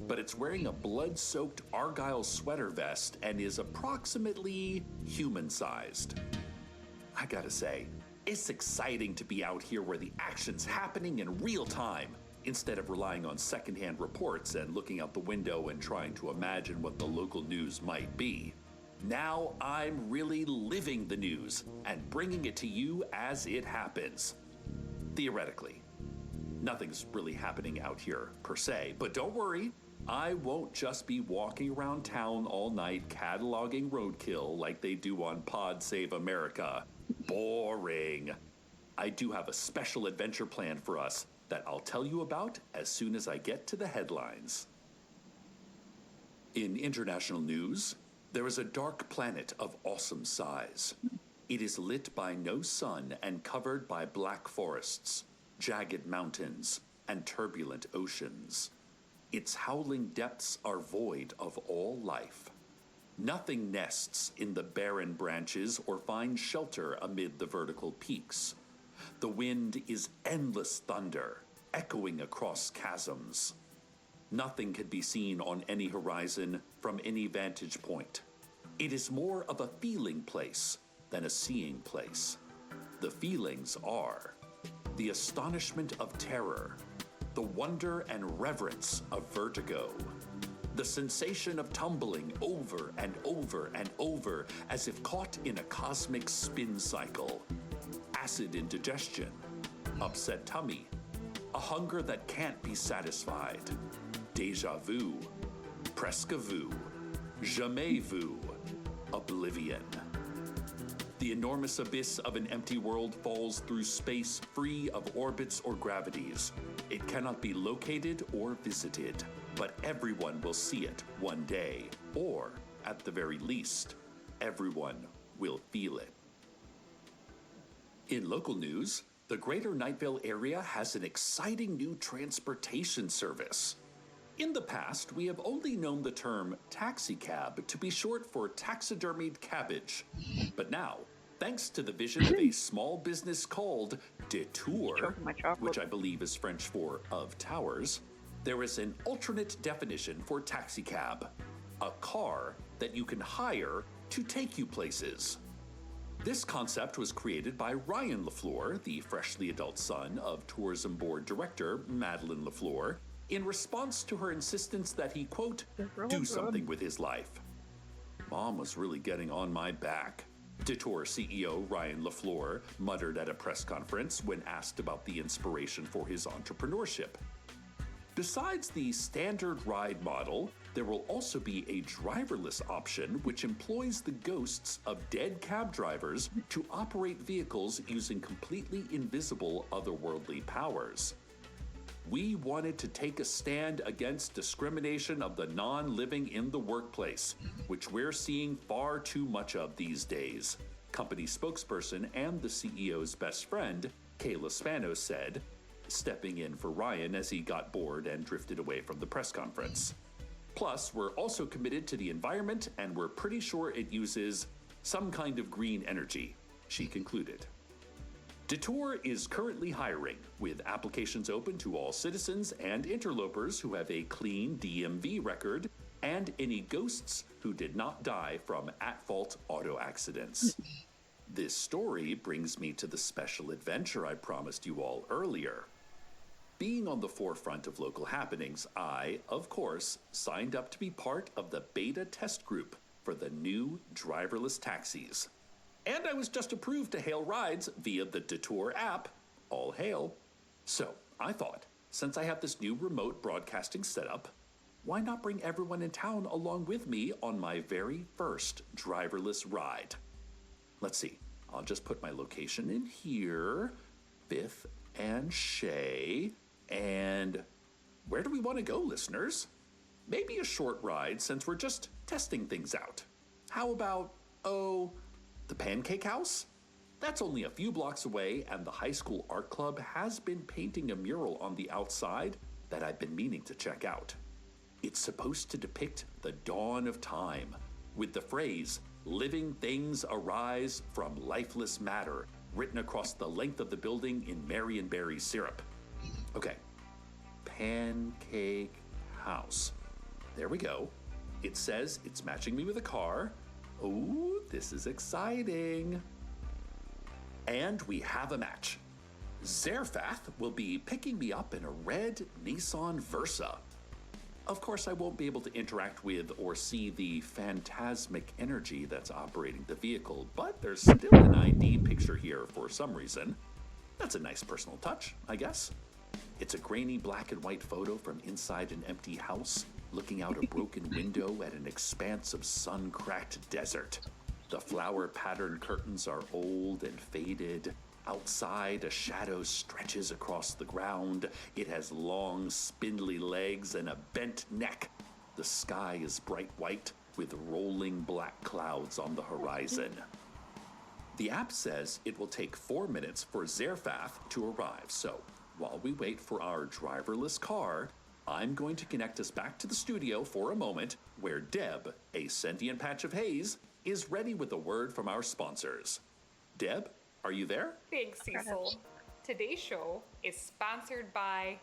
But it's wearing a blood-soaked Argyle sweater vest and is approximately human-sized. I gotta say, it's exciting to be out here where the action's happening in real time, instead of relying on secondhand reports and looking out the window and trying to imagine what the local news might be. Now I'm really living the news and bringing it to you as it happens. Theoretically. Nothing's really happening out here per se, but don't worry, I won't just be walking around town all night cataloging roadkill like they do on Pod Save America. Boring. I do have a special adventure planned for us that I'll tell you about as soon as I get to the headlines. In international news, there is a dark planet of awesome size. It is lit by no sun and covered by black forests, jagged mountains, and turbulent oceans. Its howling depths are void of all life. Nothing nests in the barren branches or finds shelter amid the vertical peaks. The wind is endless thunder, echoing across chasms. Nothing can be seen on any horizon from any vantage point. It is more of a feeling place than a seeing place. The feelings are the astonishment of terror, the wonder and reverence of vertigo, the sensation of tumbling over and over and over as if caught in a cosmic spin cycle, acid indigestion, upset tummy, a hunger that can't be satisfied, déjà vu, presque vu, jamais vu, oblivion. The enormous abyss of an empty world falls through space free of orbits or gravities. It cannot be located or visited, but everyone will see it one day, or, at the very least, everyone will feel it. In local news, the Greater Night Vale area has an exciting new transportation service. In the past, we have only known the term taxicab to be short for taxidermied cabbage. But now, thanks to the vision of a small business called Detour, which I believe is French for of towers, there is an alternate definition for taxicab, a car that you can hire to take you places. This concept was created by Ryan LaFleur, the freshly adult son of tourism board director Madeleine LaFleur, in response to her insistence that he, quote, do something with his life. Mom was really getting on my back, Detour CEO Ryan LaFleur muttered at a press conference when asked about the inspiration for his entrepreneurship. Besides the standard ride model, there will also be a driverless option which employs the ghosts of dead cab drivers to operate vehicles using completely invisible otherworldly powers. We wanted to take a stand against discrimination of the non-living in the workplace, which we're seeing far too much of these days, company spokesperson and the CEO's best friend, Kayla Spanos, said, stepping in for Ryan as he got bored and drifted away from the press conference. Plus, we're also committed to the environment and we're pretty sure it uses some kind of green energy, she concluded. Detour is currently hiring, with applications open to all citizens and interlopers who have a clean DMV record and any ghosts who did not die from at-fault auto accidents. This story brings me to the special adventure I promised you all earlier. Being on the forefront of local happenings, I, of course, signed up to be part of the beta test group for the new driverless taxis. And I was just approved to hail rides via the Detour app. All hail. So, I thought, since I have this new remote broadcasting setup, why not bring everyone in town along with me on my very first driverless ride? Let's see, I'll just put my location in here, 5th and Shea, and where do we want to go, listeners? Maybe a short ride since we're just testing things out. How about, the Pancake House? That's only a few blocks away, and the high school art club has been painting a mural on the outside that I've been meaning to check out. It's supposed to depict the dawn of time, with the phrase, living things arise from lifeless matter, written across the length of the building in Marionberry syrup. Okay, Pancake House. There we go. It says it's matching me with a car. Ooh, this is exciting. And we have a match. Zarephath will be picking me up in a red Nissan Versa. Of course, I won't be able to interact with or see the phantasmic energy that's operating the vehicle, but there's still an ID picture here for some reason. That's a nice personal touch, I guess. It's a grainy black and white photo from inside an empty house, looking out a broken window at an expanse of sun-cracked desert. The flower-patterned curtains are old and faded. Outside, a shadow stretches across the ground. It has long, spindly legs and a bent neck. The sky is bright white with rolling black clouds on the horizon. The app says it will take 4 minutes for Zerfath to arrive, so while we wait for our driverless car, I'm going to connect us back to the studio for a moment where Deb, a sentient patch of haze, is ready with a word from our sponsors. Deb, are you there? Thanks, Cecil. Today's show is sponsored by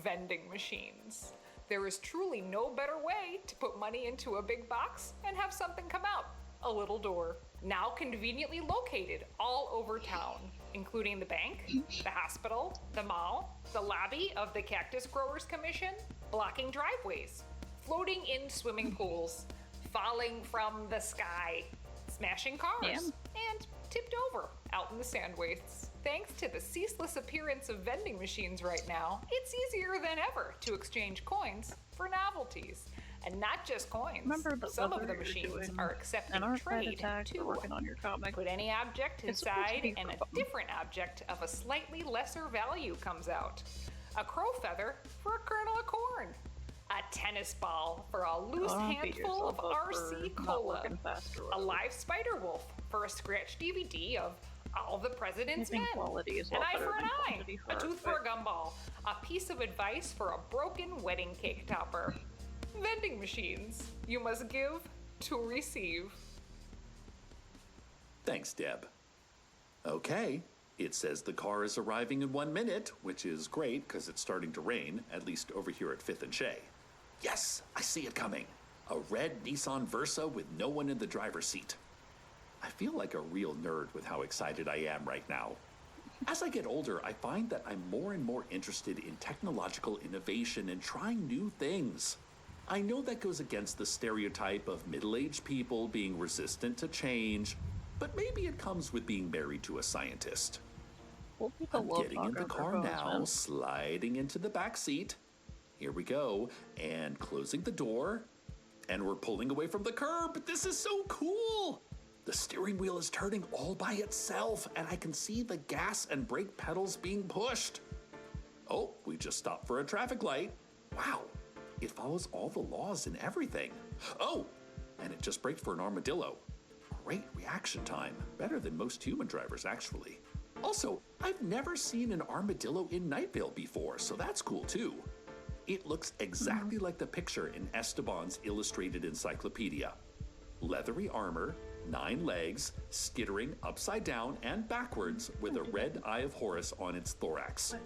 vending machines. There is truly no better way to put money into a big box and have something come out. A little door. Now conveniently located all over town, including the bank, the hospital, the mall, the lobby of the Cactus Growers Commission, blocking driveways, floating in swimming pools, falling from the sky, smashing cars, and tipped over out in the sand wastes. Thanks to the ceaseless appearance of vending machines right now, it's easier than ever to exchange coins for novelties. And not just coins. Some of the machines are accepting trade too. Working on your comic. Put any object inside and a different object of a slightly lesser value comes out. A crow feather for a kernel of corn. A tennis ball for a loose handful of RC Cola. A live spider wolf for a scratch DVD of All the President's Men. An eye for an eye. A tooth for a gumball. A piece of advice for a broken wedding cake topper. Vending machines. You must give to receive. Thanks, Deb. Okay, it says the car is arriving in 1 minute, which is great because it's starting to rain, at least over here at 5th and Shea. Yes, I see it coming. A red Nissan Versa with no one in the driver's seat. I feel like a real nerd with how excited I am right now. As I get older, I find that I'm more and more interested in technological innovation and trying new things. I know that goes against the stereotype of middle-aged people being resistant to change, but maybe it comes with being married to a scientist. I'm getting in the car now, sliding into the back seat. Here we go, and closing the door, and we're pulling away from the curb. This is so cool! The steering wheel is turning all by itself, and I can see the gas and brake pedals being pushed. Oh, we just stopped for a traffic light. Wow. It follows all the laws and everything. Oh, and it just braked for an armadillo. Great reaction time. Better than most human drivers, actually. Also, I've never seen an armadillo in Night Vale before, so that's cool too. It looks exactly like the picture in Esteban's illustrated encyclopedia. Leathery armor, 9 legs, skittering upside down and backwards with a red Eye of Horus on its thorax.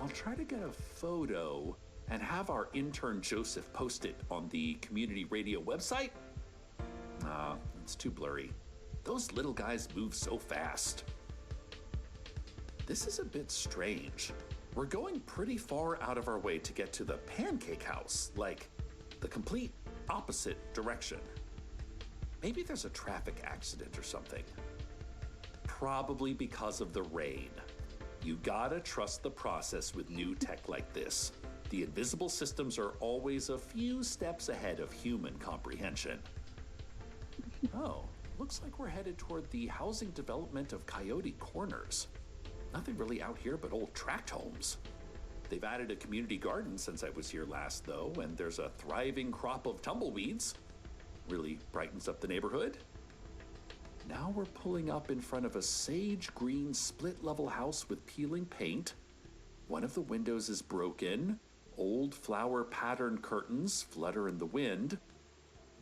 I'll try to get a photo and have our intern Joseph post it on the community radio website. It's too blurry. Those little guys move so fast. This is a bit strange. We're going pretty far out of our way to get to the pancake house, like the complete opposite direction. Maybe there's a traffic accident or something. Probably because of the rain. You gotta trust the process with new tech like this. The invisible systems are always a few steps ahead of human comprehension. Oh, looks like we're headed toward the housing development of Coyote Corners. Nothing really out here but old tract homes. They've added a community garden since I was here last, though, and there's a thriving crop of tumbleweeds. Really brightens up the neighborhood. Now we're pulling up in front of a sage green split-level house with peeling paint. One of the windows is broken. Old flower-patterned curtains flutter in the wind.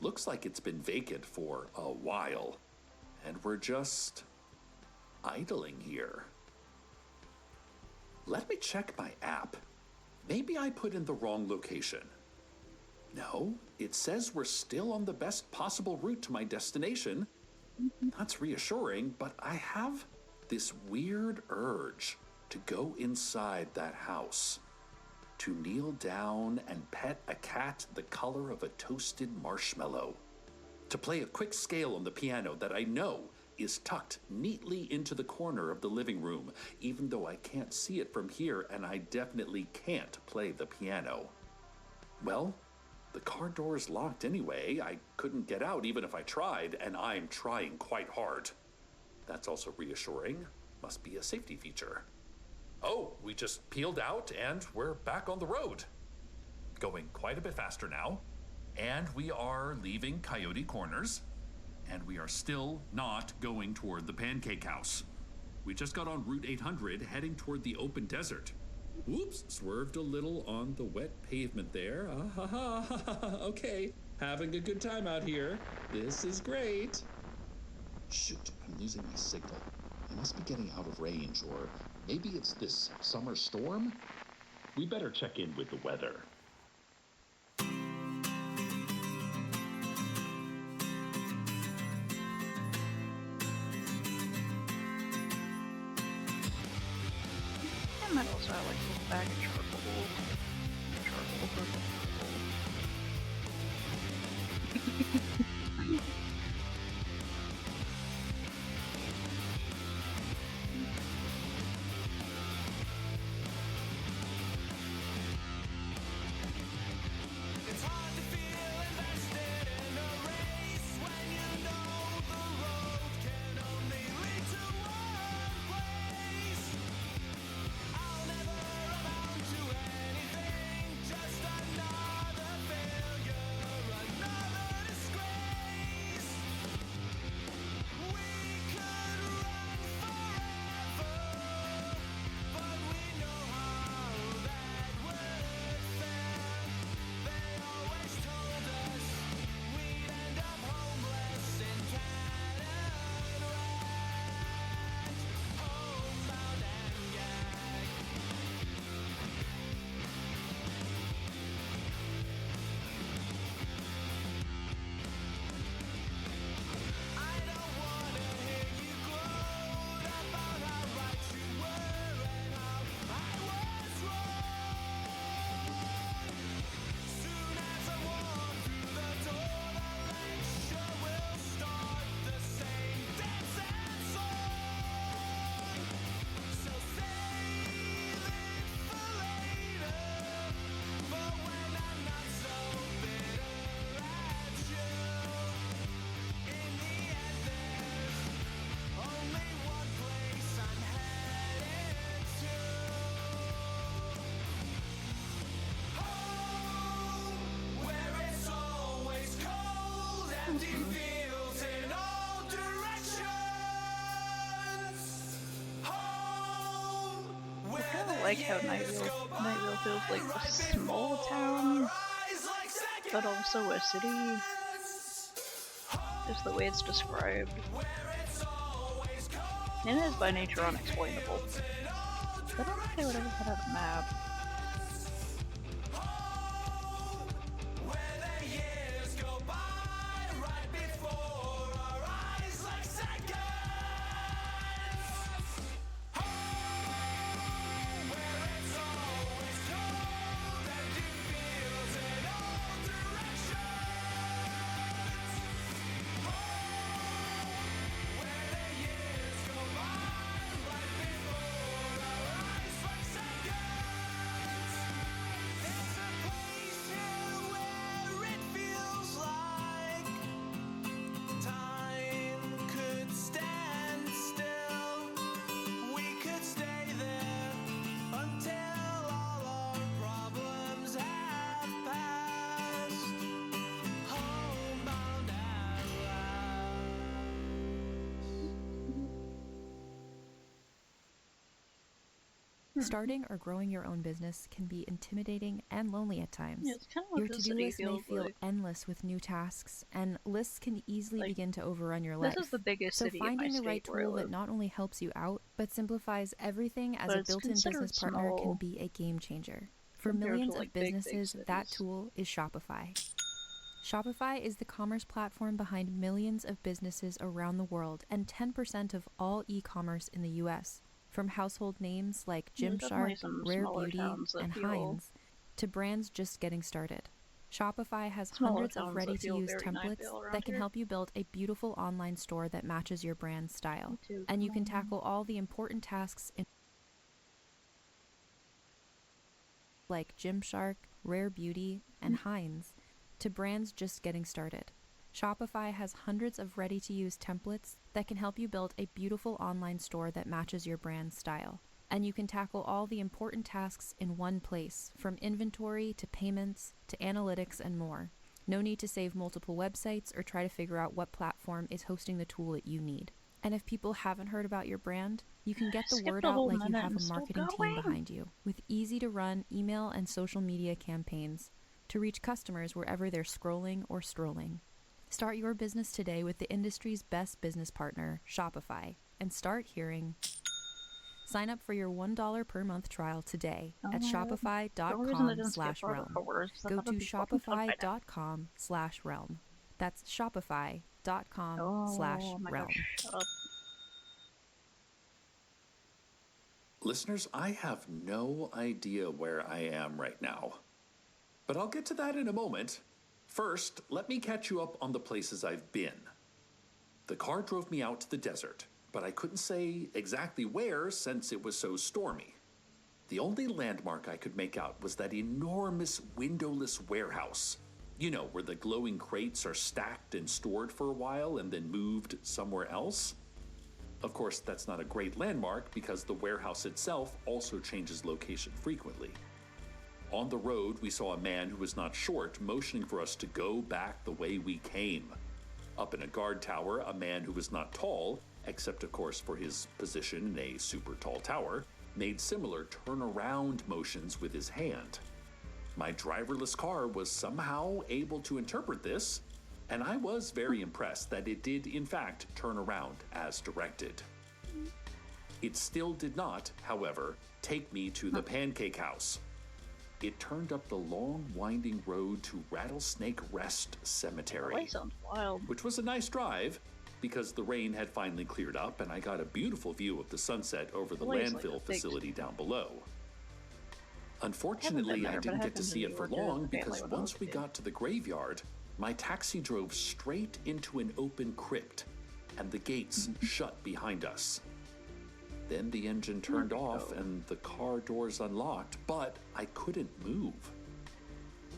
Looks like it's been vacant for a while. And we're just idling here. Let me check my app. Maybe I put in the wrong location. No, it says we're still on the best possible route to my destination. That's reassuring, but I have this weird urge to go inside that house. To kneel down and pet a cat the color of a toasted marshmallow. To play a quick scale on the piano that I know is tucked neatly into the corner of the living room, even though I can't see it from here and I definitely can't play the piano. Well, The car door's locked anyway. I couldn't get out even if I tried, and I'm trying quite hard. That's also reassuring. Must be a safety feature. Oh, we just peeled out and we're back on the road. Going quite a bit faster now. And we are leaving Coyote Corners. And we are still not going toward the Pancake House. We just got on Route 800 heading toward the open desert. Whoops, swerved a little on the wet pavement there. Okay, having a good time out here. This is great. Shoot, I'm losing my signal. I must be getting out of range, or maybe it's this summer storm? We better check in with the weather. I might also like look back at charcoal purple. It's hard to feel invested in a race when you know the road can only lead to one place. I'll never amount to anything, just another failure, another disgrace. We could run forever, but we know how that would fare. They always told us we'd end up homeless in Canada, homebound and gagged. I don't wanna hear you gloat about how right you were and how I was wrong. Soon as I walk through the door, the lecture will start the same dance and song. So save it for later, for when I'm not so bitter at you. In the end, there's only one place I'm headed to. Home, where it's always cold, empty fields in all directions. Home, I where kind the of like how years go by Nightvale feels like a right small before town, our eyes like seconds. but also a city. Just the way it's described. It is by nature unexplainable. I don't think they would ever put out a map. Where the years go by right before our eyes like seconds. Home, where it's always cold, empty fields in all directions. Home, where the years go by right before our eyes like seconds. There's a place here where it feels like time could stand still. We could stay there until all our problems have passed. Homebound at Starting or growing your own business can be intimidating and lonely at times. Yeah, it's kind of Your what the to-do city list may feels feel like. endless with new tasks, and lists can easily begin to overrun your This life. is the biggest So city in my finding the right state where I tool that live. not only helps you out, but simplifies everything as But a it's built-in considered business partner can small be a game changer. For compared to, millions like, of big businesses, that cities. tool is Shopify. Shopify is the commerce platform behind millions of businesses around the world and 10% of all e-commerce in the US. From household names like There's definitely Gymshark, some Rare smaller Beauty, towns that and feel- Heinz, to brands just getting started. Shopify has Smaller hundreds towns of that feel ready-to-use very templates Nightvale around that can here. help you build a beautiful online store that matches your brand's style. too, And you come can tackle all the important tasks in like Gymshark, Rare Beauty, and Heinz to brands just getting started. Shopify has hundreds of ready-to-use templates that can help you build a beautiful online store that matches your brand's style. And you can tackle all the important tasks in one place, from inventory to payments to analytics and more. No need to save multiple websites or try to figure out what platform is hosting the tool that you need. And if people haven't heard about your brand, you can get the word out like you have a marketing team behind you, with easy-to-run email and social media campaigns to reach customers wherever they're scrolling or strolling. Start your business today with the industry's best business partner, Shopify, and start hearing. Sign up for your $1 per month trial today at shopify.com/realm. Go to shopify.com/realm. That's shopify.com/realm. Listeners, I have no idea where I am right now. But I'll get to that in a moment. First, let me catch you up on the places I've been. The car drove me out to the desert, but I couldn't say exactly where since it was so stormy. The only landmark I could make out was that enormous windowless warehouse. You know, where the glowing crates are stacked and stored for a while and then moved somewhere else. Of course, that's not a great landmark because the warehouse itself also changes location frequently. On the road, we saw a man who was not short motioning for us to go back the way we came. Up in a guard tower, a man who was not tall, except of course for his position in a super tall tower, made similar turn-around motions with his hand. My driverless car was somehow able to interpret this, and I was very impressed that it did in fact turn around as directed. It still did not, however, take me to the Pancake House. It turned up the long, winding road to Rattlesnake Rest Cemetery. That sounds wild. Which was a nice drive, because the rain had finally cleared up and I got a beautiful view of the sunset over the landfill facility down below. Unfortunately, I didn't get to see it for long because once we got to the graveyard, my taxi drove straight into an open crypt and the gates shut behind us. Then the engine turned off and the car doors unlocked, but I couldn't move.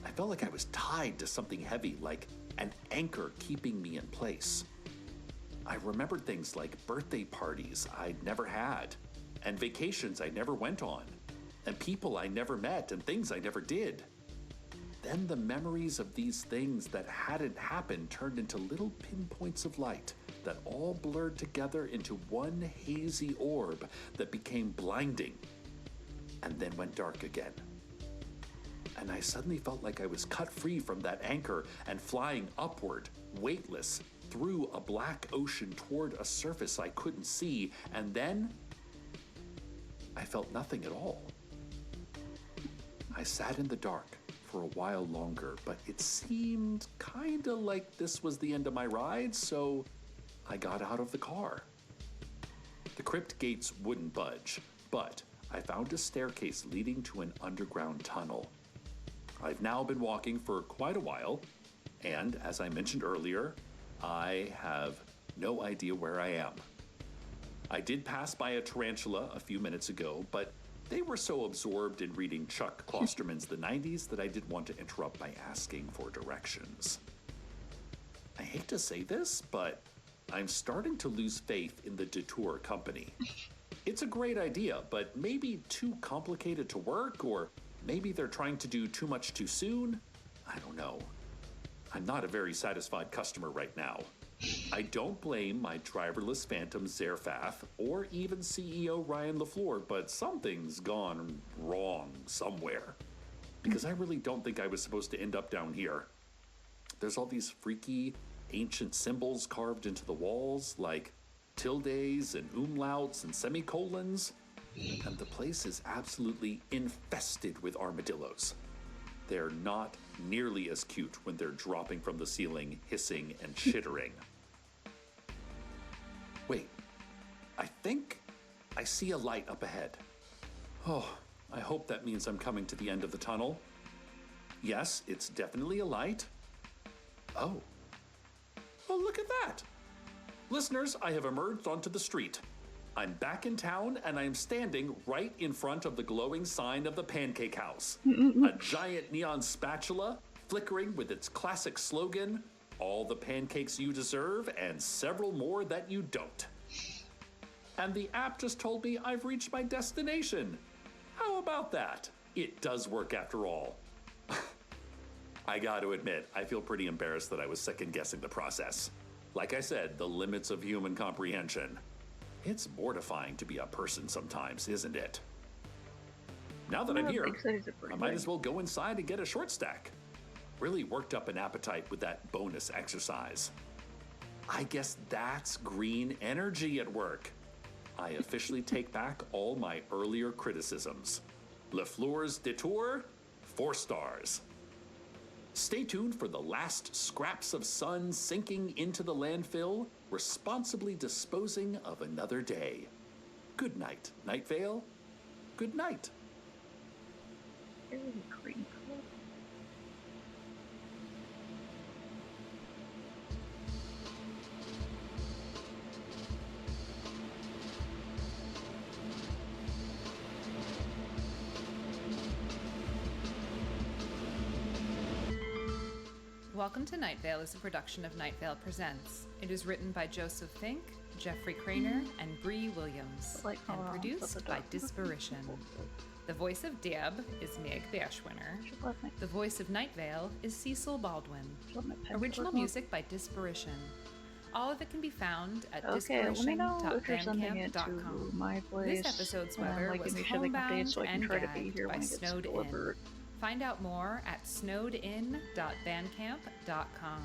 I felt like I was tied to something heavy, like an anchor keeping me in place. I remembered things like birthday parties I'd never had, and vacations I never went on, and people I never met, and things I never did. Then the memories of these things that hadn't happened turned into little pinpoints of light that all blurred together into one hazy orb that became blinding, and then went dark again. And I suddenly felt like I was cut free from that anchor and flying upward, weightless, through a black ocean toward a surface I couldn't see, and then I felt nothing at all. I sat in the dark for a while longer, but it seemed kinda like this was the end of my ride, so I got out of the car. The crypt gates wouldn't budge, but I found a staircase leading to an underground tunnel. I've now been walking for quite a while, and as I mentioned earlier, I have no idea where I am. I did pass by a tarantula a few minutes ago, but they were so absorbed in reading Chuck Klosterman's The 90s that I didn't want to interrupt by asking for directions. I hate to say this, but I'm starting to lose faith in the Detour Company. It's a great idea, but maybe too complicated to work, or maybe they're trying to do too much too soon? I don't know. I'm not a very satisfied customer right now. I don't blame my driverless Phantom Zarephath or even CEO Ryan LaFleur, but something's gone wrong somewhere. Because I really don't think I was supposed to end up down here. There's all these freaky ancient symbols carved into the walls, like tildes and umlauts and semicolons, and the place is absolutely infested with armadillos. They're not nearly as cute when they're dropping from the ceiling, hissing and chittering. Wait, I think I see a light up ahead. Oh, I hope that means I'm coming to the end of the tunnel. Yes, it's definitely a light. Oh. Well, look at that. Listeners, I have emerged onto the street. I'm back in town, and I'm standing right in front of the glowing sign of the Pancake House. A giant neon spatula flickering with its classic slogan, "All the pancakes you deserve and several more that you don't." And the app just told me I've reached my destination. How about that? It does work after all. I got to admit, I feel pretty embarrassed that I was second-guessing the process. Like I said, the limits of human comprehension. It's mortifying to be a person sometimes, isn't it? Now that I'm here, I might as well go inside and get a short stack. Really worked up an appetite with that bonus exercise. I guess that's green energy at work. I officially take back all my earlier criticisms. LeFleur's Detour, 4 stars. Stay tuned for the last scraps of sun sinking into the landfill, responsibly disposing of another day. Good night, Night Vale. Good night. Green. Welcome to Night Vale is a production of Night Vale Presents. It is written by Joseph Fink, Jeffrey Craner, and Bree Williams, and produced by Disparition. The voice of Deb is Meg Bashwinner. The voice of Night Vale is Cecil Baldwin. Original music by Disparition. All of it can be found at disparition.bandcamp.com. This episode's weather was homebound and gagged by Snowed In. Find out more at snowedin.bandcamp.com.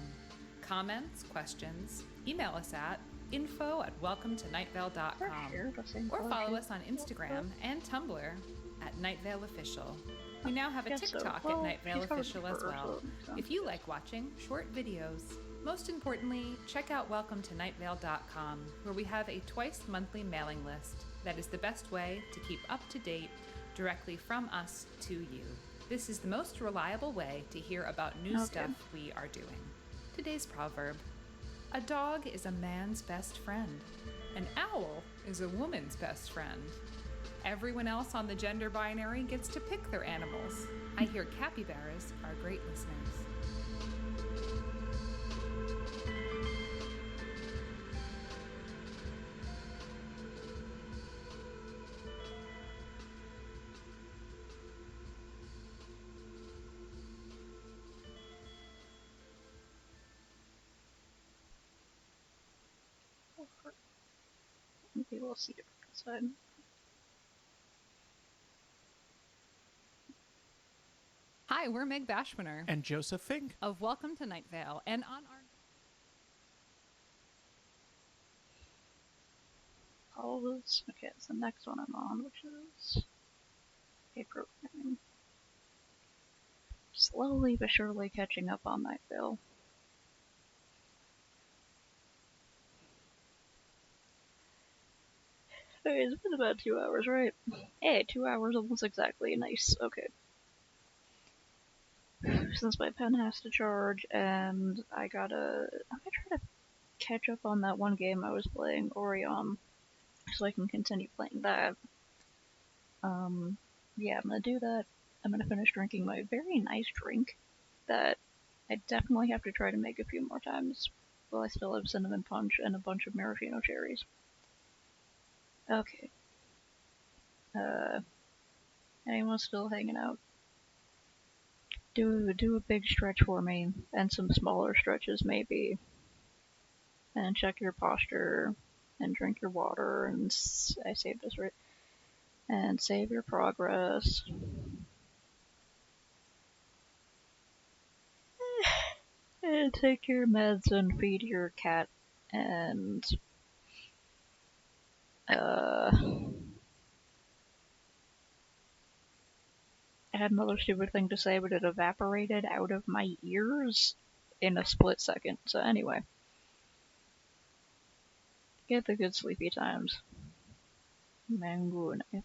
Comments, questions, email us at info@welcometonightvale.com or follow us on Instagram and Tumblr at Night Vale Official. We now have a TikTok at Night Vale Official as well, if you like watching short videos. Most importantly, check out welcometonightvale.com, where we have a twice-monthly mailing list that is the best way to keep up to date directly from us to you. This is the most reliable way to hear about new stuff we are doing. Today's proverb: a dog is a man's best friend. An owl is a woman's best friend. Everyone else on the gender binary gets to pick their animals. I hear capybaras are great listeners. Maybe we'll see it outside. Hi, we're Meg Bashwinner and Joseph Fink of Welcome to Night Vale, and on our all this. Okay, it's the next one I'm on, which is programming. Slowly but surely catching up on Night Vale. Okay, it's been about 2 hours, right? Hey, 2 hours almost exactly. Nice. Okay. Since my pen has to charge, and I'm gonna try to catch up on that one game I was playing, Orion, so I can continue playing that. Yeah, I'm gonna do that. I'm gonna finish drinking my very nice drink that I definitely have to try to make a few more times while I still have cinnamon punch and a bunch of maraschino cherries. Okay. Anyone still hanging out? Do a big stretch for me, and some smaller stretches maybe. And check your posture, and drink your water, and I saved this right. And save your progress. And take your meds and feed your cat, and I had another stupid thing to say, but it evaporated out of my ears in a split second. So anyway. Get the good sleepy times. Man, good night.